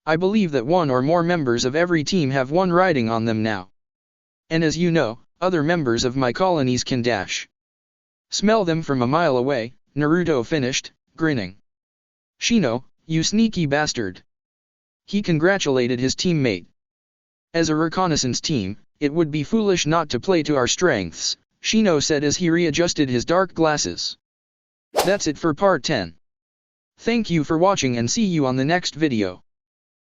S1: I believe that 1 or more members of every team have 1 riding on them now. And as you know, other members of my colonies can dash. Smell them from a mile away, Naruto finished, grinning. Shino, you sneaky bastard. He congratulated his teammate. As a reconnaissance team, it would be foolish not to play to our strengths, Shino said as he readjusted his dark glasses. That's it for part 10. Thank you for watching and see you on the next video.